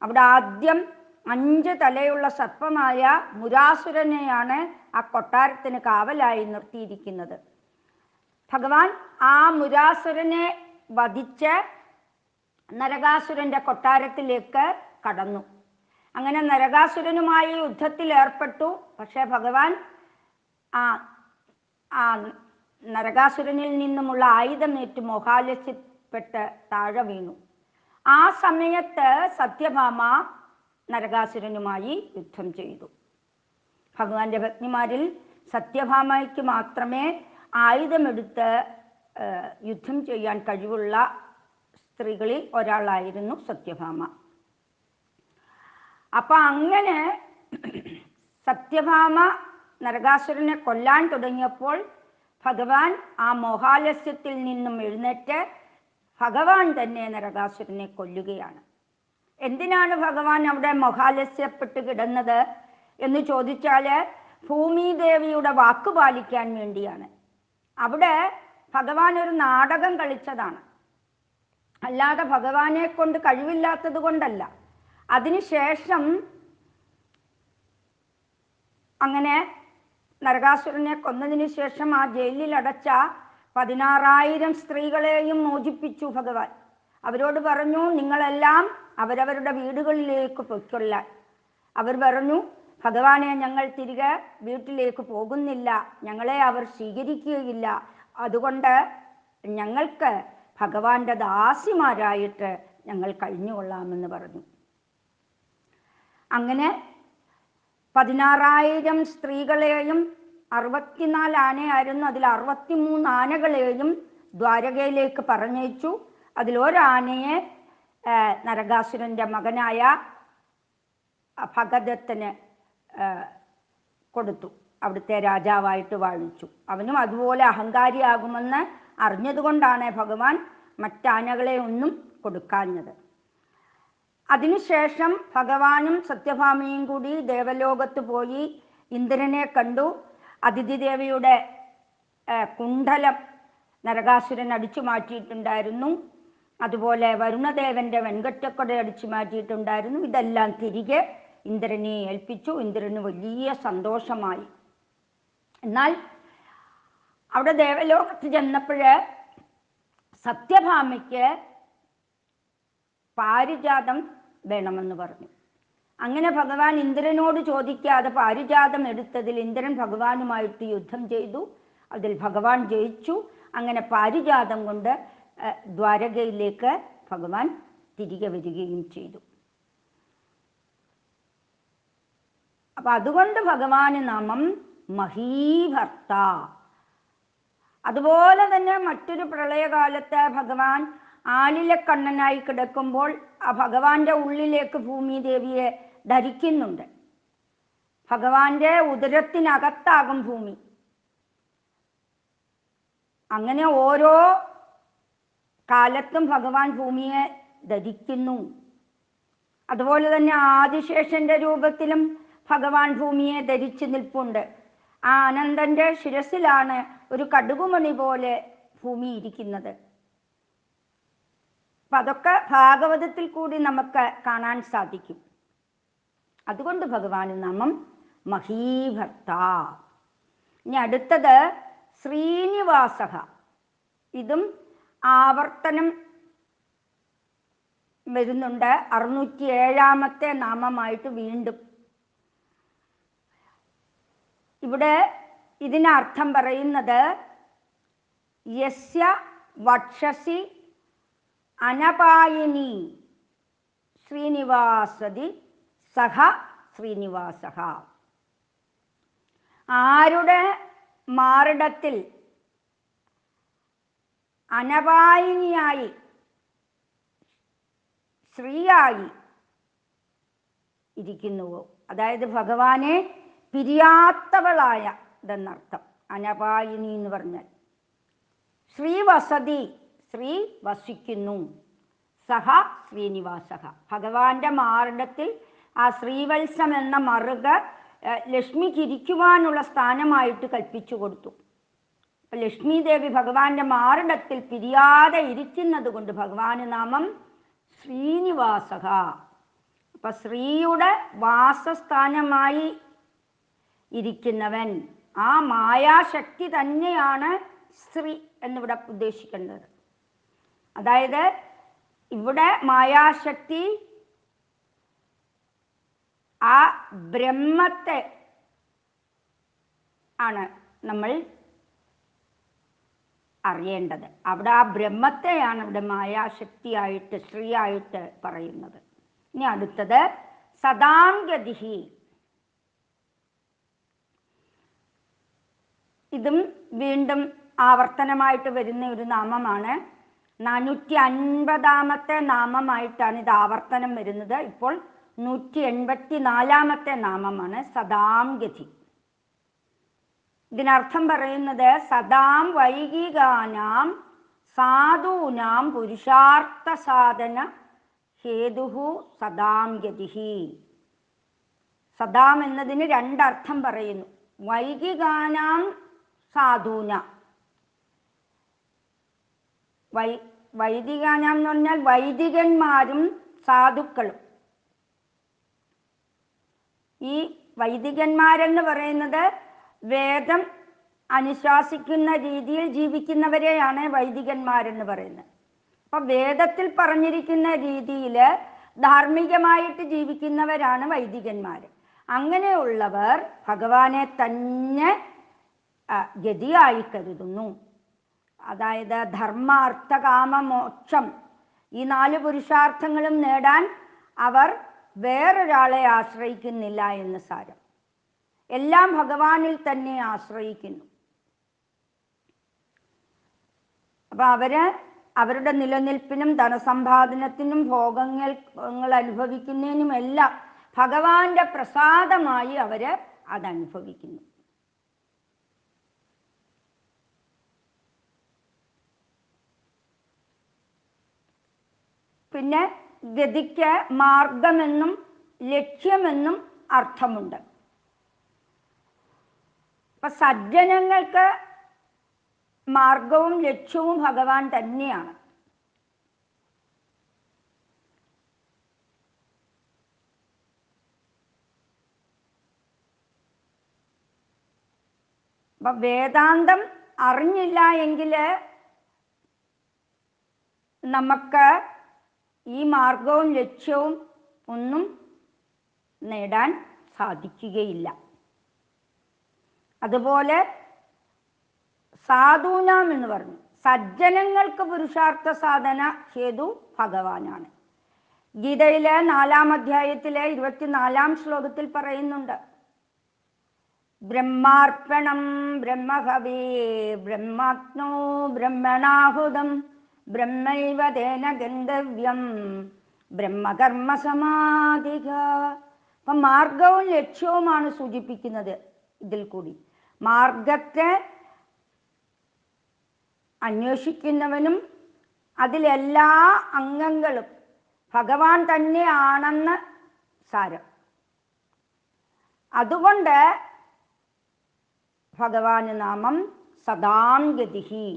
അവിടെ ആദ്യം 5 തലയുള്ള സർപ്പമായ മുരാസുരനെയാണ് ആ കൊട്ടാരത്തിന് കാവലായി നിർത്തിയിരിക്കുന്നത്. ഭഗവാൻ ആ മുരാസുരനെ വധിച്ച് നരകാസുരന്റെ കൊട്ടാരത്തിലേക്ക് കടന്നു. അങ്ങനെ നരകാസുരനുമായി യുദ്ധത്തിൽ ഏർപ്പെട്ടു. പക്ഷേ ഭഗവാൻ ആ നരകാസുരനിൽ നിന്നുമുള്ള ആയുധമേറ്റ് മോഹാലസ്യപ്പെട്ട് താഴെ വീണു. ആ സമയത്ത് സത്യഭാമ നരകാസുരനുമായി യുദ്ധം ചെയ്തു. ഭഗവാന്റെ ഭക്തിമാരിൽ സത്യഭാമയ്ക്ക് മാത്രമേ ആയുധമെടുത്ത് യുദ്ധം ചെയ്യാൻ കഴിവുള്ള സ്ത്രീകളിൽ ഒരാളായിരുന്നു സത്യഭാമ. അപ്പൊ അങ്ങനെ സത്യഭാമ നരകാസുരനെ കൊല്ലാൻ തുടങ്ങിയപ്പോൾ ഭഗവാൻ ആ മോഹാലസ്യത്തിൽ നിന്നും എഴുന്നേറ്റ് ഭഗവാൻ തന്നെ നരകാസുരനെ കൊല്ലുകയാണ്. എന്തിനാണ് ഭഗവാൻ അവിടെ മോഹാലസ്യപ്പെട്ട് കിടന്നത് എന്ന് ചോദിച്ചാൽ ഭൂമിദേവിയുടെ വാക്ക് പാലിക്കാൻ വേണ്ടിയാണ്. അവിടെ ഭഗവാൻ ഒരു നാടകം കളിച്ചതാണ്, അല്ലാതെ ഭഗവാനെ കൊണ്ട് കഴിവില്ലാത്തത് കൊണ്ടല്ല. അതിനുശേഷം അങ്ങനെ നരകാസുരനെ കൊന്നതിന് ശേഷം ആ ജയിലിൽ അടച്ച 16,000 സ്ത്രീകളെയും മോചിപ്പിച്ചു ഭഗവാൻ. അവരോട് പറഞ്ഞു, നിങ്ങളെല്ലാം അവരവരുടെ വീടുകളിലേക്ക് പൊയ്ക്കൊള്ളാൻ. അവർ പറഞ്ഞു, ഭഗവാനെ ഞങ്ങൾ തിരികെ വീട്ടിലേക്ക് പോകുന്നില്ല, ഞങ്ങളെ അവർ സ്വീകരിക്കുകയില്ല, അതുകൊണ്ട് ഞങ്ങൾക്ക് ഭഗവാന്റെ ദാസിമാരായിട്ട് ഞങ്ങൾ കഴിഞ്ഞുകൊള്ളാമെന്ന് പറഞ്ഞു. അങ്ങനെ 16,000 സ്ത്രീകളെയും 64 ആനയായിരുന്നു, അതിൽ 63 ആനകളെയും ദ്വാരകയിലേക്ക് പറഞ്ഞയച്ചു. അതിലൊരാനയെ നരകാസുരന്റെ മകനായ ഭഗദത്തന് കൊടുത്തു, അവിടുത്തെ രാജാവായിട്ട് വാഴിച്ചു. അവനും അതുപോലെ അഹങ്കാരിയാകുമെന്ന് അറിഞ്ഞതുകൊണ്ടാണ് ഭഗവാൻ മറ്റാനകളെ ഒന്നും കൊടുക്കാഞ്ഞത്. അതിനുശേഷം ഭഗവാനും സത്യഭാമയും കൂടി ദേവലോകത്ത് പോയി ഇന്ദ്രനെ കണ്ടു. അതിഥി ദേവിയുടെ കുണ്ഡലം നരകാസുരൻ അടിച്ചു മാറ്റിയിട്ടുണ്ടായിരുന്നു, അതുപോലെ വരുണദേവന്റെ വെൺകറ്റക്കൊട അടിച്ചു മാറ്റിയിട്ടുണ്ടായിരുന്നു. ഇതെല്ലാം തിരികെ ഇന്ദ്രനെ ഏൽപ്പിച്ചു. ഇന്ദ്രന് വലിയ സന്തോഷമായി. എന്നാൽ അവിടെ ദേവലോകത്ത് ചെന്നപ്പോഴ് സത്യഭാമയ്ക്ക് പാരിജാതം വേണമെന്ന് പറഞ്ഞു. അങ്ങനെ ഭഗവാൻ ഇന്ദ്രനോട് ചോദിക്കാതെ പാരിജാതം എടുത്തതിൽ ഇന്ദ്രൻ ഭഗവാനുമായിട്ട് യുദ്ധം ചെയ്തു. അതിൽ ഭഗവാൻ ജയിച്ചു. അങ്ങനെ പാരിജാതം കൊണ്ട് ദ്വാരകയിലേക്ക് ഭഗവാൻ തിരികെ വരികയും ചെയ്തു. അപ്പൊ അതുകൊണ്ട് ഭഗവാന് നാമം മഹീഭർത്ത. അതുപോലെ തന്നെ മറ്റൊരു പ്രളയകാലത്ത് ഭഗവാൻ ആലിലക്കണ്ണനായി കിടക്കുമ്പോൾ ആ ഭഗവാന്റെ ഉള്ളിലേക്ക് ഭൂമിദേവിയെ ധരിക്കുന്നുണ്ട്. ഭഗവാന്റെ ഉദരത്തിനകത്താകും ഭൂമി. അങ്ങനെ ഓരോ കാലത്തും ഭഗവാൻ ഭൂമിയെ ധരിക്കുന്നു. അതുപോലെ തന്നെ ആദിശേഷന്റെ രൂപത്തിലും ഭഗവാൻ ഭൂമിയെ ധരിച്ചു നിൽപ്പുണ്ട്. ആ അനന്തന്റെ ശിരസിലാണ് ഒരു കടുകുമണി പോലെ ഭൂമി ഇരിക്കുന്നത്. അപ്പൊ അതൊക്കെ ഭാഗവതത്തിൽ കൂടി നമുക്ക് കാണാൻ സാധിക്കും. അതുകൊണ്ട് ഭഗവാന് നാമം മഹീഭർത്ത. ഇനി അടുത്തത് ശ്രീനിവാസഃ. ഇതും ആവർത്തനം വരുന്നുണ്ട്, 607ാമത്തെ നാമമായിട്ട് വീണ്ടും. ഇവിടെ ഇതിനർത്ഥം പറയുന്നത് യസ്യ വക്ഷസി അനപായിനി ശ്രീനിവാസതി സഹ ശ്രീനിവാസഃ. ആരുടെ മാറിടത്തിൽ അനപായിനിയായി ശ്രീയായി ഇരിക്കുന്നുവോ, അതായത് ഭഗവാനെ പിരിയാത്തവളായ ഇതെന്നർത്ഥം. അനപായിനി എന്ന് പറഞ്ഞാൽ ശ്രീവസതി, ശ്രീ വസിക്കുന്നു, സഹ ശ്രീനിവാസഃ. ഭഗവാന്റെ മാറിടത്തിൽ ആ ശ്രീവത്സം എന്ന മറുക ലക്ഷ്മിക്ക് ഇരിക്കുവാനുള്ള സ്ഥാനമായിട്ട് കൽപ്പിച്ചു കൊടുത്തു. ലക്ഷ്മി ദേവി ഭഗവാന്റെ മാറിടത്തിൽ പിരിയാതെ ഇരിക്കുന്നത് കൊണ്ട് ഭഗവാന് നാമം ശ്രീനിവാസഃ. അപ്പൊ ശ്രീയുടെ വാസസ്ഥാനമായി ഇരിക്കുന്നവൻ, ആ മായാശക്തി തന്നെയാണ് ശ്രീ എന്നിവിടെ ഉദ്ദേശിക്കേണ്ടത്. അതായത് ഇവിടെ മായാശക്തി ആ ബ്രഹ്മത്തെ ആണ് നമ്മൾ അറിയേണ്ടത്. അവിടെ ആ ബ്രഹ്മത്തെയാണ് ഇവിടെ മായാശക്തിയായിട്ട് ശ്രീയായിട്ട് പറയുന്നത്. ഇനി അടുത്തത് സദാംഗതിഹി. ഇതും വീണ്ടും ആവർത്തനമായിട്ട് വരുന്ന ഒരു നാമമാണ്. 450-ാമത്തെ നാമമായിട്ടാണ് ഇത് ആവർത്തനം വരുന്നത്. ഇപ്പോൾ 184-ാമത്തെ നാമമാണ് സദാംഗതി. ഇതിനർത്ഥം പറയുന്നത് സദാം വൈകികാനാം സാധൂനാം പുരുഷാർത്ഥ സാധന ഹേതുഹു സദാംഗതിഹി. സദാം എന്നതിന് രണ്ടർത്ഥം പറയുന്നു. വൈകികാനാം സാധൂന, വൈദികാനാം എന്ന് പറഞ്ഞാൽ വൈദികന്മാരും സാധുക്കളും. ഈ വൈദികന്മാരെന്ന് പറയുന്നത് വേദം അനുശാസിക്കുന്ന രീതിയിൽ ജീവിക്കുന്നവരെയാണ് വൈദികന്മാരെന്ന് പറയുന്നത്. അപ്പൊ വേദത്തിൽ പറഞ്ഞിരിക്കുന്ന രീതിയിൽ ധാർമ്മികമായിട്ട് ജീവിക്കുന്നവരാണ് വൈദികന്മാർ. അങ്ങനെയുള്ളവർ ഭഗവാനെ തന്നെ ഗതിയായി കരുതുന്നു. അതായത് ധർമ്മ അർത്ഥ കാമ മോക്ഷം, ഈ 4 പുരുഷാർത്ഥങ്ങളും നേടാൻ അവർ വേറൊരാളെ ആശ്രയിക്കുന്നില്ല എന്ന് സാരം. എല്ലാം ഭഗവാനിൽ തന്നെ ആശ്രയിക്കുന്നു. അപ്പൊ അവരുടെ നിലനിൽപ്പിനും ധനസമ്പാദനത്തിനും ഭോഗങ്ങൾ അനുഭവിക്കുന്നതിനും എല്ലാം ഭഗവാന്റെ പ്രസാദമായി അവര് അതനുഭവിക്കുന്നു. പിന്നെ ഗതിക്ക് മാർഗമെന്നും ലക്ഷ്യമെന്നും അർത്ഥമുണ്ട്. അപ്പൊ സജ്ജനങ്ങൾക്ക് മാർഗവും ലക്ഷ്യവും ഭഗവാൻ തന്നെയാണ്. അപ്പൊ വേദാന്തം അറിഞ്ഞില്ല എങ്കിൽ നമുക്ക് ഈ മാർഗവും ലക്ഷ്യവും ഒന്നും നേടാൻ സാധിക്കുകയില്ല. അതുപോലെ സാധൂനാം എന്ന് പറഞ്ഞു, സജ്ജനങ്ങൾക്ക് പുരുഷാർത്ഥ സാധന ഹേതു ഭഗവാനാണ്. ഗീതയിലെ 4-ാം അധ്യായത്തിലെ 24-ാം ശ്ലോകത്തിൽ പറയുന്നുണ്ട്, ബ്രഹ്മാർപ്പണം ബ്രഹ്മഹവേ ബ്രഹ്മാഗ്നോ ബ്രഹ്മണാഹുതം ബ്രഹ്മൈവ തേന ഗന്ധവ്യം ബ്രഹ്മകർമ്മ സമാധിക. അപ്പം മാർഗവും ലക്ഷ്യവുമാണ് സൂചിപ്പിക്കുന്നത്. ഇതിൽ കൂടി മാർഗത്തെ അന്വേഷിക്കുന്നവനും അതിലെല്ലാ അംഗങ്ങളും ഭഗവാൻ തന്നെയാണെന്ന് സാരം. അതുകൊണ്ട് ഭഗവാന് നാമം സദാംഗതിഹി.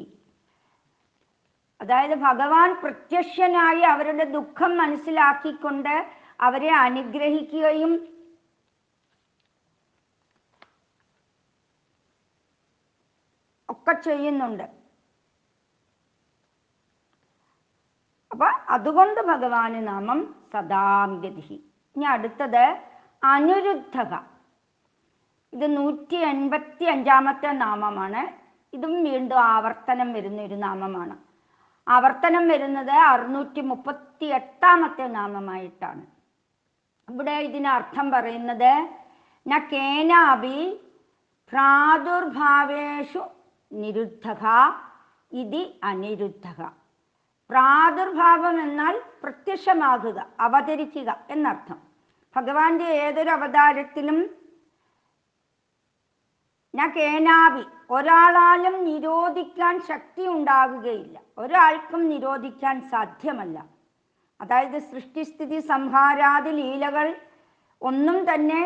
അതായത് ഭഗവാൻ പ്രത്യക്ഷനായി അവരുടെ ദുഃഖം മനസ്സിലാക്കിക്കൊണ്ട് അവരെ അനുഗ്രഹിക്കുകയും ഒക്കെ ചെയ്യുന്നുണ്ട്. അപ്പൊ അതുകൊണ്ട് ഭഗവാന് നാമം സദാംഗതിഹി. ഇനി അടുത്തത് അനിരുദ്ധക. ഇത് 185-ാമത്തെ നാമമാണ്. ഇതും വീണ്ടും ആവർത്തനം വരുന്ന ഒരു നാമമാണ്. ആവർത്തനം വരുന്നത് 638-ാമത്തെ നാമമായിട്ടാണ്. ഇവിടെ ഇതിനർത്ഥം പറയുന്നത് ന കേനാപി പ്രാദുർഭാവേഷു നിരുദ്ധക ഇതി അനിരുദ്ധക. പ്രാദുർഭാവം എന്നാൽ പ്രത്യക്ഷമാകുക, അവതരിക്കുക എന്നർത്ഥം. ഭഗവാന്റെ ഏതൊരു അവതാരത്തിലും ന കേനാപി, ഒരാളാലും നിരോധിക്കാൻ ശക്തി ഉണ്ടാകുകയില്ല, ഒരാൾക്കും നിരോധിക്കാൻ സാധ്യമല്ല. അതായത് സൃഷ്ടിസ്ഥിതി സംഹാരാദി ലീലകൾ ഒന്നും തന്നെ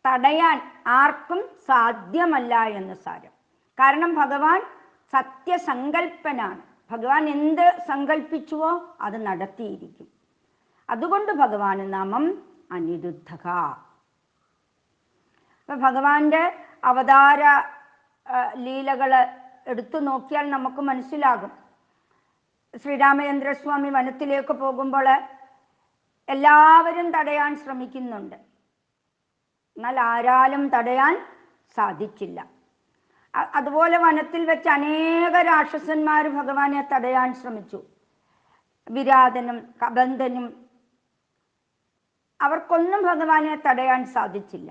തടയാൻ ആർക്കും സാധ്യമല്ല എന്ന് സാരം. കാരണം ഭഗവാൻ സത്യസങ്കൽപ്പനാണ്. ഭഗവാൻ എന്ത് സങ്കല്പിച്ചുവോ അത് നടത്തിയിരിക്കും. അതുകൊണ്ട് ഭഗവാന് നാമം അനിരുദ്ധക. അപ്പൊ ഭഗവാന്റെ അവതാര ലീലകൾ എടുത്തു നോക്കിയാൽ നമുക്ക് മനസ്സിലാകും. ശ്രീരാമചന്ദ്രസ്വാമി വനത്തിലേക്ക് പോകുമ്പോൾ എല്ലാവരും തടയാൻ ശ്രമിക്കുന്നുണ്ട്, എന്നാൽ ആരാലും തടയാൻ സാധിച്ചില്ല. അതുപോലെ വനത്തിൽ വെച്ച് അനേക രാക്ഷസന്മാർ ഭഗവാനെ തടയാൻ ശ്രമിച്ചു. വിരാതനും കബന്ധനും, അവർക്കൊന്നും ഭഗവാനെ തടയാൻ സാധിച്ചില്ല.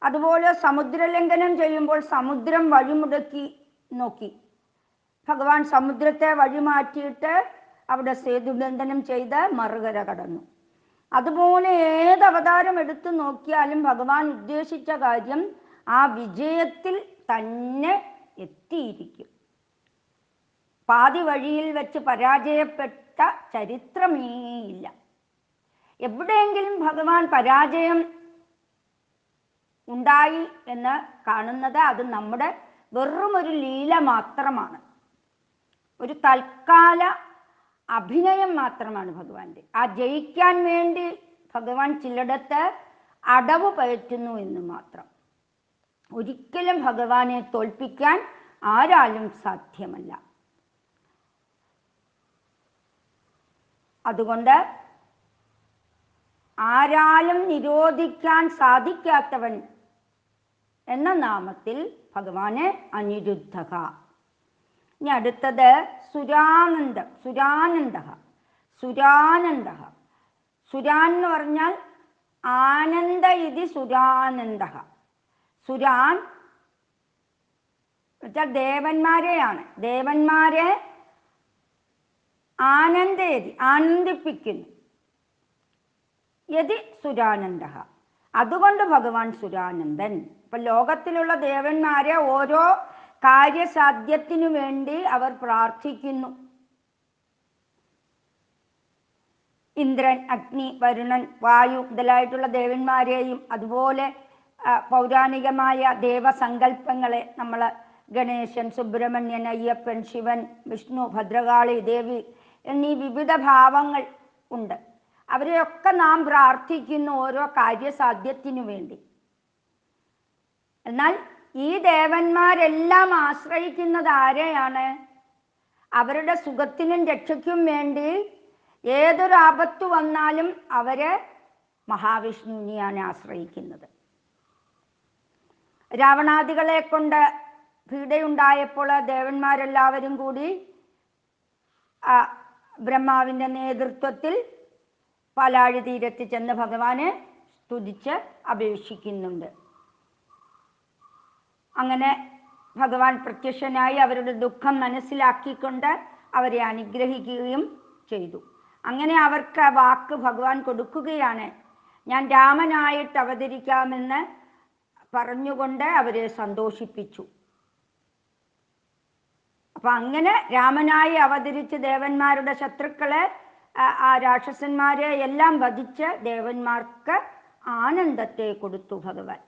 അതുപോലെ സമുദ്രലംഘനം ചെയ്യുമ്പോൾ സമുദ്രം വഴിമുടക്കി നോക്കി. ഭഗവാൻ സമുദ്രത്തെ വഴിമാറ്റിയിട്ട് അവിടെ സേതുബന്ധനം ചെയ്ത് മറുകര കടന്നു. അതുപോലെ ഏത് അവതാരം എടുത്തു നോക്കിയാലും ഭഗവാൻ ഉദ്ദേശിച്ച കാര്യം ആ വിജയത്തിൽ തന്നെ എത്തിയിരിക്കും. പാതി വഴിയിൽ വെച്ച് പരാജയപ്പെട്ട ചരിത്രമേയില്ല. എവിടെയെങ്കിലും ഭഗവാൻ പരാജയം ഉണ്ടായി എന്ന് കാണുന്നത് അത് നമ്മുടെ വെറും ഒരു ലീല മാത്രമാണ്, ഒരു തൽക്കാല അഭിനയം മാത്രമാണ് ഭഗവാന്റെ. ആ ജയിക്കാൻ വേണ്ടി ഭഗവാൻ ചിലയിടത്ത് അടവ് പയറ്റുന്നു എന്ന് മാത്രം. ഒരിക്കലും ഭഗവാനെ തോൽപ്പിക്കാൻ ആരാലും സാധ്യമല്ല. അതുകൊണ്ട് ആരാലും നിരോധിക്കാൻ സാധിക്കാത്തവൻ എന്ന നാമത്തിൽ ഭഗവാനെ അനിരുദ്ധക. ഇനി അടുത്തത് സുരാനന്ദ. സുരാൻ എന്ന് പറഞ്ഞാൽ ആനന്ദ ഇതി സുരാനന്ദ. സുരാൻ വെച്ചാൽ ദേവന്മാരെയാണ്. ദേവന്മാരെ ആനന്ദിപ്പിക്കുന്നു. യതി സുരാനന്ദ, അതുകൊണ്ട് ഭഗവാൻ സുരാനന്ദൻ. ഇപ്പൊ ലോകത്തിലുള്ള ദേവന്മാരെ ഓരോ കാര്യസാധ്യത്തിനു വേണ്ടി അവർ പ്രാർത്ഥിക്കുന്നു. ഇന്ദ്രൻ, അഗ്നി, വരുണൻ, വായു മുതലായിട്ടുള്ള ദേവന്മാരെയും അതുപോലെ പൗരാണികമായ ദേവസങ്കല്പങ്ങളെ നമ്മൾ ഗണേശൻ, സുബ്രഹ്മണ്യൻ, അയ്യപ്പൻ, ശിവൻ, വിഷ്ണു, ഭദ്രകാളി, ദേവി എന്നീ വിവിധ ഭാവങ്ങൾ ഉണ്ട്. അവരെയൊക്കെ നാം പ്രാർത്ഥിക്കുന്നു ഓരോ കാര്യസാധ്യത്തിനു വേണ്ടി. എന്നാൽ ഈ ദേവന്മാരെല്ലാം ആശ്രയിക്കുന്നത് ആരെയാണ്? അവരുടെ സുഖത്തിനും രക്ഷയ്ക്കും വേണ്ടി ഏതൊരു ആപത്ത് വന്നാലും അവര് മഹാവിഷ്ണുവിനെയാണ് ആശ്രയിക്കുന്നത്. രാവണാദികളെ കൊണ്ട് പീഡയുണ്ടായപ്പോൾ ദേവന്മാരെല്ലാവരും കൂടി ബ്രഹ്മാവിൻ്റെ നേതൃത്വത്തിൽ പാലാഴി തീരത്ത് ചെന്ന് ഭഗവാനെ സ്തുതിച്ച് അപേക്ഷിക്കുന്നുണ്ട്. അങ്ങനെ ഭഗവാൻ പ്രത്യക്ഷനായി അവരുടെ ദുഃഖം മനസ്സിലാക്കിക്കൊണ്ട് അവരെ അനുഗ്രഹിക്കുകയും ചെയ്തു. അങ്ങനെ അവർക്ക് വാക്ക് ഭഗവാൻ കൊടുക്കുകയാണ്. ഞാൻ രാമനായിട്ട് അവതരിക്കാമെന്ന് പറഞ്ഞുകൊണ്ട് അവരെ സന്തോഷിപ്പിച്ചു. അപ്പൊ അങ്ങനെ രാമനായി അവതരിച്ച് ദേവന്മാരുടെ ശത്രുക്കളെ, ആ രാക്ഷസന്മാരെ എല്ലാം വധിച്ച് ദേവന്മാർക്ക് ആനന്ദത്തെ കൊടുത്തു ഭഗവാൻ.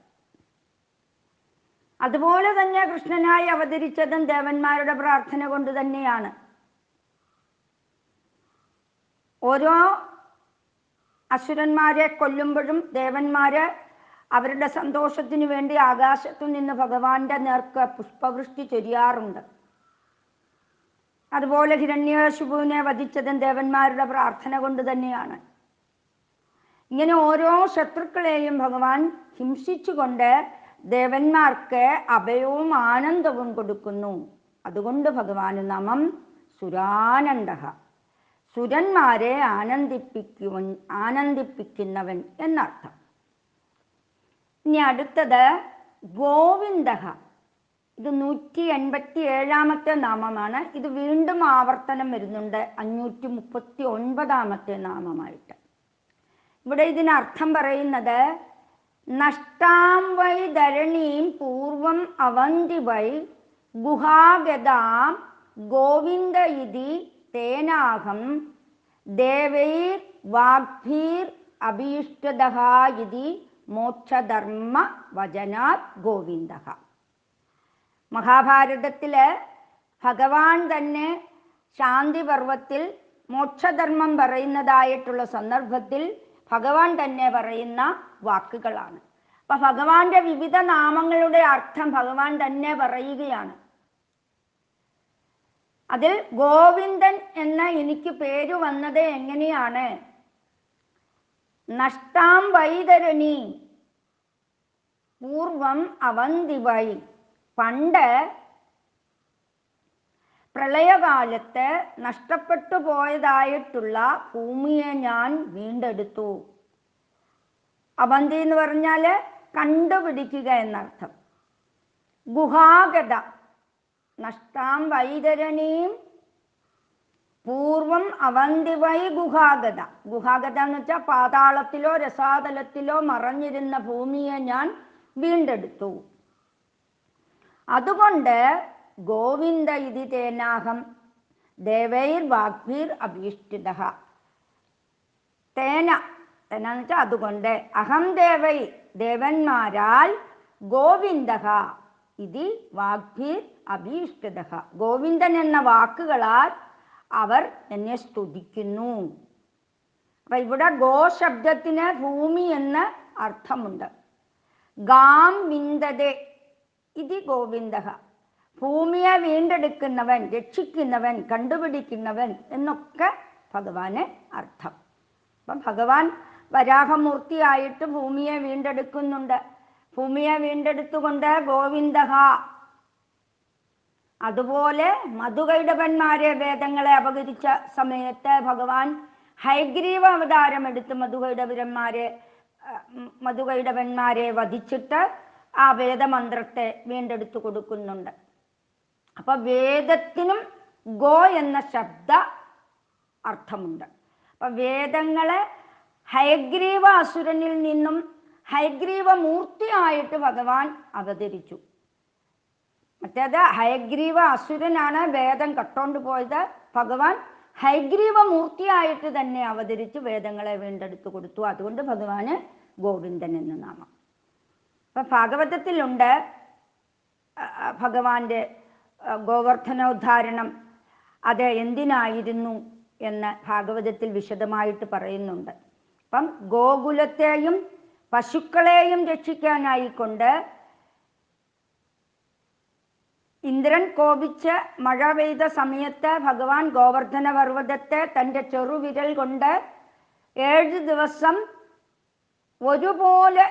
അതുപോലെ തന്നെ കൃഷ്ണനായി അവതരിച്ചതും ദേവന്മാരുടെ പ്രാർത്ഥന കൊണ്ട് തന്നെയാണ്. ഓരോ അസുരന്മാരെ കൊല്ലുമ്പോഴും ദേവന്മാര് അവരുടെ സന്തോഷത്തിനു വേണ്ടി ആകാശത്തു നിന്ന് ഭഗവാന്റെ നേർക്ക് പുഷ്പവൃഷ്ടി ചൊരിയാറുണ്ട്. അതുപോലെ ഹിരണ്യകശിപുവിനെ വധിച്ചതും ദേവന്മാരുടെ പ്രാർത്ഥന കൊണ്ട് തന്നെയാണ്. ഇങ്ങനെ ഓരോ ശത്രുക്കളെയും ഭഗവാൻ ഹിംസിച്ചുകൊണ്ട് ദേവന്മാർക്ക് അഭയവും ആനന്ദവും കൊടുക്കുന്നു. അതുകൊണ്ട് ഭഗവാന് നാമം സുരാനന്ദ, സുരന്മാരെ ആനന്ദിപ്പിക്കുന്നവൻ എന്നർത്ഥം. ഇനി അടുത്തത് ഗോവിന്ദ. ഇത് 187 നാമമാണ്. ഇത് വീണ്ടും ആവർത്തനം വരുന്നുണ്ട് 539 നാമമായിട്ട്. ഇവിടെ ഇതിനർത്ഥം പറയുന്നത് നഷ്ടാം വൈ ധരണീം പൂർവം അവന്തി വൈ ഗുഹാഗതാം ഗോവിന്ദ ഇതി തേനാഹം ദേവൈർ വാഗ്ഭീർ അഭീഷ്ടദഃ ഇതി മോക്ഷധർമ്മ വചനാത് ഗോവിന്ദ. മഹാഭാരതത്തില് ഭഗവാൻ തന്നെ ശാന്തി പർവത്തിൽ മോക്ഷധർമ്മം പറയുന്നതായിട്ടുള്ള സന്ദർഭത്തിൽ ഭഗവാൻ തന്നെ പറയുന്ന വാക്കുകളാണ്. അപ്പൊ ഭഗവാന്റെ വിവിധ നാമങ്ങളുടെ അർത്ഥം ഭഗവാൻ തന്നെ പറയുകയാണ്. അതിൽ ഗോവിന്ദൻ എന്ന എനിക്ക് പേര് വന്നത് എങ്ങനെയാണ്? നഷ്ടാം വൈതരണി പൂർവം അവന്തി വൈ. പണ്ട് പ്രളയകാലത്ത് നഷ്ടപ്പെട്ടു പോയതായിട്ടുള്ള ഭൂമിയെ ഞാൻ വീണ്ടെടുത്തു. അവന്തി എന്ന് പറഞ്ഞാൽ കണ്ടുപിടിക്കുക എന്നർത്ഥം. ഗുഹാഗത നഷ്ടാം വൈതരണീം പൂർവം അവന്തി വൈ ഗുഹാഗത. ഗുഹാഗത എന്ന് വെച്ചാൽ പാതാളത്തിലോ രസാതലത്തിലോ മറഞ്ഞിരുന്ന ഭൂമിയെ ഞാൻ വീണ്ടെടുത്തു. അതുകൊണ്ട് ഗോവിന്ദ ഇതി തേനാഹം ദേവൈർ വാഗ്ഭീർ അഭീഷ്ടിതഃ. തേന എന്ന് വെച്ചാൽ അതുകൊണ്ട്, അഹം ദേവൈ ദേവന്മാരാൽ, ഗോവിന്ദഃ ഇതി വാഗ്ഭീർ അഭീഷ്ടിതഃ ഗോവിന്ദൻ എന്ന വാക്കുകളാൽ അവർ എന്നെ സ്തുതിക്കുന്നു. അപ്പൊ ഇവിടെ ഗോ ശബ്ദത്തിന് ഭൂമി എന്ന് അർത്ഥമുണ്ട്. ഗാം വിന്ദതേ ഇതി ഗോവിന്ദഃ, ഭൂമിയെ വീണ്ടെടുക്കുന്നവൻ, രക്ഷിക്കുന്നവൻ, കണ്ടുപിടിക്കുന്നവൻ എന്നൊക്കെ ഭഗവാന് അർത്ഥം. അപ്പം ഭഗവാൻ വരാഹമൂർത്തിയായിട്ട് ഭൂമിയെ വീണ്ടെടുക്കുന്നുണ്ട്. ഭൂമിയെ വീണ്ടെടുത്തുകൊണ്ട് ഗോവിന്ദഃ. അതുപോലെ മധുകൈടവന്മാരെ വേദങ്ങളെ അപകരിച്ച സമയത്ത് ഭഗവാൻ ഹയഗ്രീവ അവതാരം എടുത്ത് മധുകൈടവന്മാരെ വധിച്ചിട്ട് ആ വേദമന്ത്രത്തെ വീണ്ടെടുത്തു കൊടുക്കുന്നുണ്ട്. അപ്പൊ വേദത്തിനും ഗോ എന്ന ശബ്ദ അർത്ഥമുണ്ട്. അപ്പൊ വേദങ്ങളെ ഹയഗ്രീവ അസുരനിൽ നിന്നും ഹയഗ്രീവ മൂർത്തിയായിട്ട് ഭഗവാൻ അവതരിച്ചു. മറ്റേത് ഹയഗ്രീവ അസുരനാണ് വേദം കട്ടോണ്ട് പോയത്. ഭഗവാൻ ഹയഗ്രീവ മൂർത്തിയായിട്ട് തന്നെ അവതരിച്ച് വേദങ്ങളെ വീണ്ടെടുത്തു കൊടുത്തു. അതുകൊണ്ട് ഭഗവാന് ഗോവിന്ദൻ എന്ന നാമം. അപ്പൊ ഭാഗവതത്തിലുണ്ട് ഭഗവാന്റെ ഗോവർദ്ധനോദ്ധാരണം അത് എന്തിനായിരുന്നു എന്ന് ഭാഗവതത്തിൽ വിശദമായിട്ട് പറയുന്നുണ്ട്. അപ്പം ഗോകുലത്തെയും പശുക്കളെയും രക്ഷിക്കാനായിക്കൊണ്ട് ഇന്ദ്രൻ കോപിച്ച് മഴ പെയ്ത സമയത്ത് ഭഗവാൻ ഗോവർദ്ധന പർവ്വതത്തെ തൻ്റെ ചെറുവിരൽ കൊണ്ട് 7 ദിവസം ഒരുപോലെ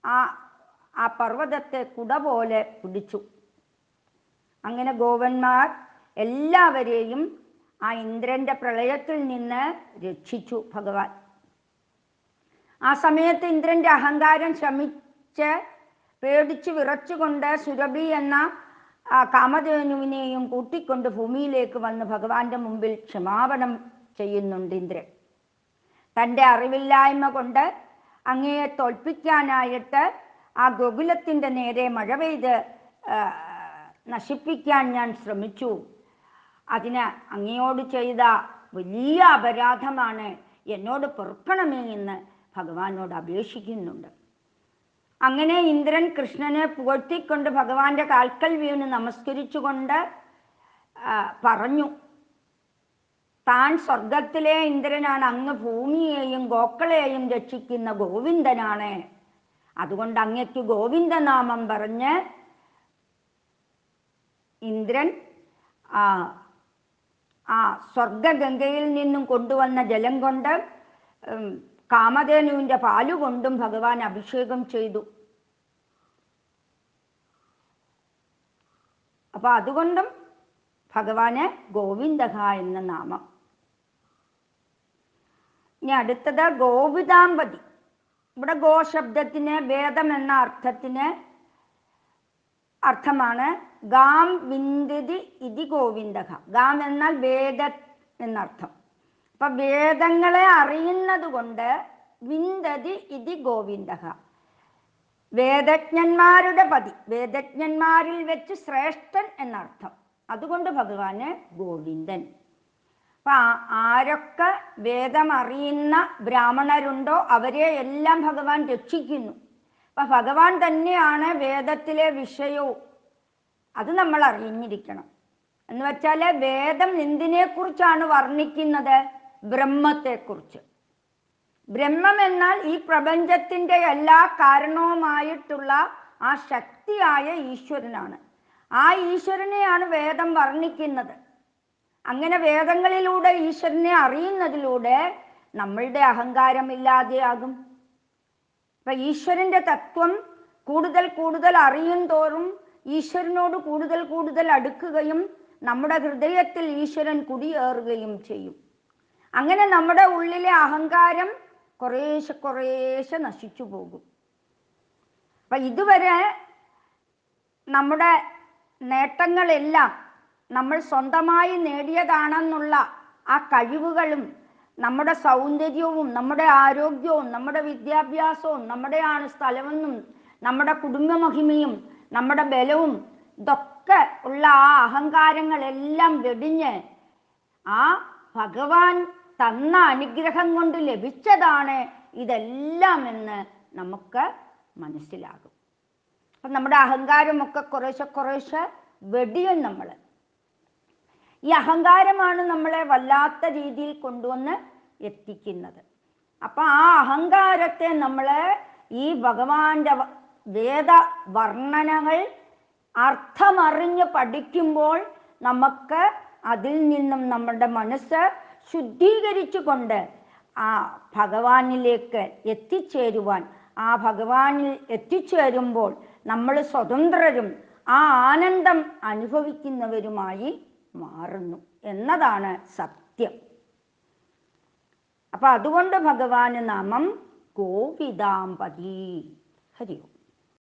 ആ പർവ്വതത്തെ കുട പോലെ പിടിച്ചു. അങ്ങനെ ഗോവന്മാർ എല്ലാവരെയും ആ ഇന്ദ്രന്റെ പ്രളയത്തിൽ നിന്ന് രക്ഷിച്ചു ഭഗവാൻ. ആ സമയത്ത് ഇന്ദ്രന്റെ അഹങ്കാരം ശമിച്ച് പേടിച്ച് വിറച്ചുകൊണ്ട് സുരഭി എന്ന കാമധേനുവിനെയും കൂട്ടിക്കൊണ്ട് ഭൂമിയിലേക്ക് വന്ന് ഭഗവാന്റെ മുമ്പിൽ ക്ഷമാപണം ചെയ്യുന്നുണ്ട് ഇന്ദ്രൻ. തൻ്റെ അറിവില്ലായ്മ കൊണ്ട് അങ്ങയെ തോൽപ്പിക്കാനായിട്ട് ആ ഗോകുലത്തിൻ്റെ നേരെ മഴ പെയ്ത് നശിപ്പിക്കാൻ ഞാൻ ശ്രമിച്ചു. അതിന് അങ്ങയോട് ചെയ്ത വലിയ അപരാധമാണ്, എന്നോട് പൊറുക്കണമേ എന്ന് ഭഗവാനോട് അപേക്ഷിക്കുന്നുണ്ട്. അങ്ങനെ ഇന്ദ്രൻ കൃഷ്ണനെ പുകഴ്ത്തിക്കൊണ്ട് ഭഗവാന്റെ കാൽക്കൽ വീണ് നമസ്കരിച്ചുകൊണ്ട് പറഞ്ഞു, താൻ സ്വർഗത്തിലെ ഇന്ദ്രനാണ്, അങ്ങ് ഭൂമിയെയും ഗോക്കളെയും രക്ഷിക്കുന്ന ഗോവിന്ദനാണ്. അതുകൊണ്ട് അങ്ങയ്ക്ക് ഗോവിന്ദനാമം പറഞ്ഞ് ഇന്ദ്രൻ ആ സ്വർഗഗംഗയിൽ നിന്നും കൊണ്ടുവന്ന ജലം കൊണ്ട് കാമധേനുവിൻ്റെ പാലുകൊണ്ടും ഭഗവാൻ അഭിഷേകം ചെയ്തു. അപ്പൊ അതുകൊണ്ടും ഭഗവാന് ഗോവിന്ദഃ എന്ന നാമം. ഇനി അടുത്തത് ഗോവിതാംബതി. ഇവിടെ ഗോ ശബ്ദത്തിന് വേദം എന്ന അർത്ഥമാണ് ഗാം വിന്ദതി ഇതി ഗോവിന്ദഃ. ഗാം എന്നാൽ വേദ എന്നർത്ഥം. അപ്പൊ വേദങ്ങളെ അറിയുന്നത് കൊണ്ട് വിന്ദതി ഇതി ഗോവിന്ദഃ, വേദജ്ഞന്മാരുടെ പതി, വേദജ്ഞന്മാരിൽ വെച്ച് ശ്രേഷ്ഠൻ എന്നർത്ഥം. അതുകൊണ്ട് ഭഗവാന് ഗോവിന്ദൻ. അപ്പൊ ആരൊക്കെ വേദം അറിയുന്ന ബ്രാഹ്മണരുണ്ടോ അവരെ എല്ലാം ഭഗവാൻ രക്ഷിക്കുന്നു. അപ്പൊ ഭഗവാൻ തന്നെയാണ് വേദത്തിലെ വിഷയവും. അത് നമ്മൾ അറിഞ്ഞിരിക്കണം. എന്ന് വെച്ചാൽ വേദം എന്തിനെക്കുറിച്ചാണ് വർണ്ണിക്കുന്നത്? ബ്രഹ്മത്തെക്കുറിച്ച്. ബ്രഹ്മം എന്നാൽ ഈ പ്രപഞ്ചത്തിൻ്റെ എല്ലാ കാരണവുമായിട്ടുള്ള ആ ശക്തിയായ ഈശ്വരനാണ്. ആ ഈശ്വരനെയാണ് വേദം വർണ്ണിക്കുന്നത്. അങ്ങനെ വേദങ്ങളിലൂടെ ഈശ്വരനെ അറിയുന്നതിലൂടെ നമ്മളുടെ അഹങ്കാരം ഇല്ലാതെയാകും. അപ്പൊ ഈശ്വരന്റെ തത്വം കൂടുതൽ കൂടുതൽ അറിയും തോറും ഈശ്വരനോട് കൂടുതൽ കൂടുതൽ അടുക്കുകയും നമ്മുടെ ഹൃദയത്തിൽ ഈശ്വരൻ കുടിയേറുകയും ചെയ്യും. അങ്ങനെ നമ്മുടെ ഉള്ളിലെ അഹങ്കാരം കുറേശ്ശെ കുറേശ്ശെ നശിച്ചു പോകും. അപ്പം ഇതുവരെ നമ്മുടെ നേട്ടങ്ങളെല്ലാം നമ്മൾ സ്വന്തമായി നേടിയതാണെന്നുള്ള ആ കഴിവുകളും നമ്മുടെ സൗന്ദര്യവും നമ്മുടെ ആരോഗ്യവും നമ്മുടെ വിദ്യാഭ്യാസവും നമ്മുടെയാണ് സ്ഥലമെന്നും നമ്മുടെ കുടുംബമഹിമയും നമ്മുടെ ബലവും ഇതൊക്കെ ഉള്ള ആ അഹങ്കാരങ്ങളെല്ലാം വെടിഞ്ഞ് ആ ഭഗവാൻ തന്ന അനുഗ്രഹം കൊണ്ട് ലഭിച്ചതാണ് ഇതെല്ലാം എന്ന് നമുക്ക് മനസ്സിലാകും. അപ്പം നമ്മുടെ അഹങ്കാരമൊക്കെ കുറേശ്ശെ കുറേശ്ശെ വെടിയും നമ്മൾ. ഈ അഹങ്കാരമാണ് നമ്മളെ വല്ലാത്ത രീതിയിൽ കൊണ്ടുവന്ന് എത്തിക്കുന്നത്. അപ്പം ആ അഹങ്കാരത്തെ നമ്മൾ ഈ ഭഗവാന്റെ വേദ വർണ്ണനകൾ അർത്ഥമറിഞ്ഞ് പഠിക്കുമ്പോൾ നമുക്ക് അതിൽ നിന്നും നമ്മുടെ മനസ്സ് ശുദ്ധീകരിച്ചു കൊണ്ട് ആ ഭഗവാനിലേക്ക് എത്തിച്ചേരുവാൻ, ആ ഭഗവാനിൽ എത്തിച്ചേരുമ്പോൾ നമ്മൾ സ്വതന്ത്രരും ആ ആനന്ദം അനുഭവിക്കുന്നവരുമായി മാറുന്നു എന്നതാണ് സത്യം. അപ്പം അതുകൊണ്ട് ഭഗവാന് നാമം ഗോവിദാംബതി. ഹരി ഓം.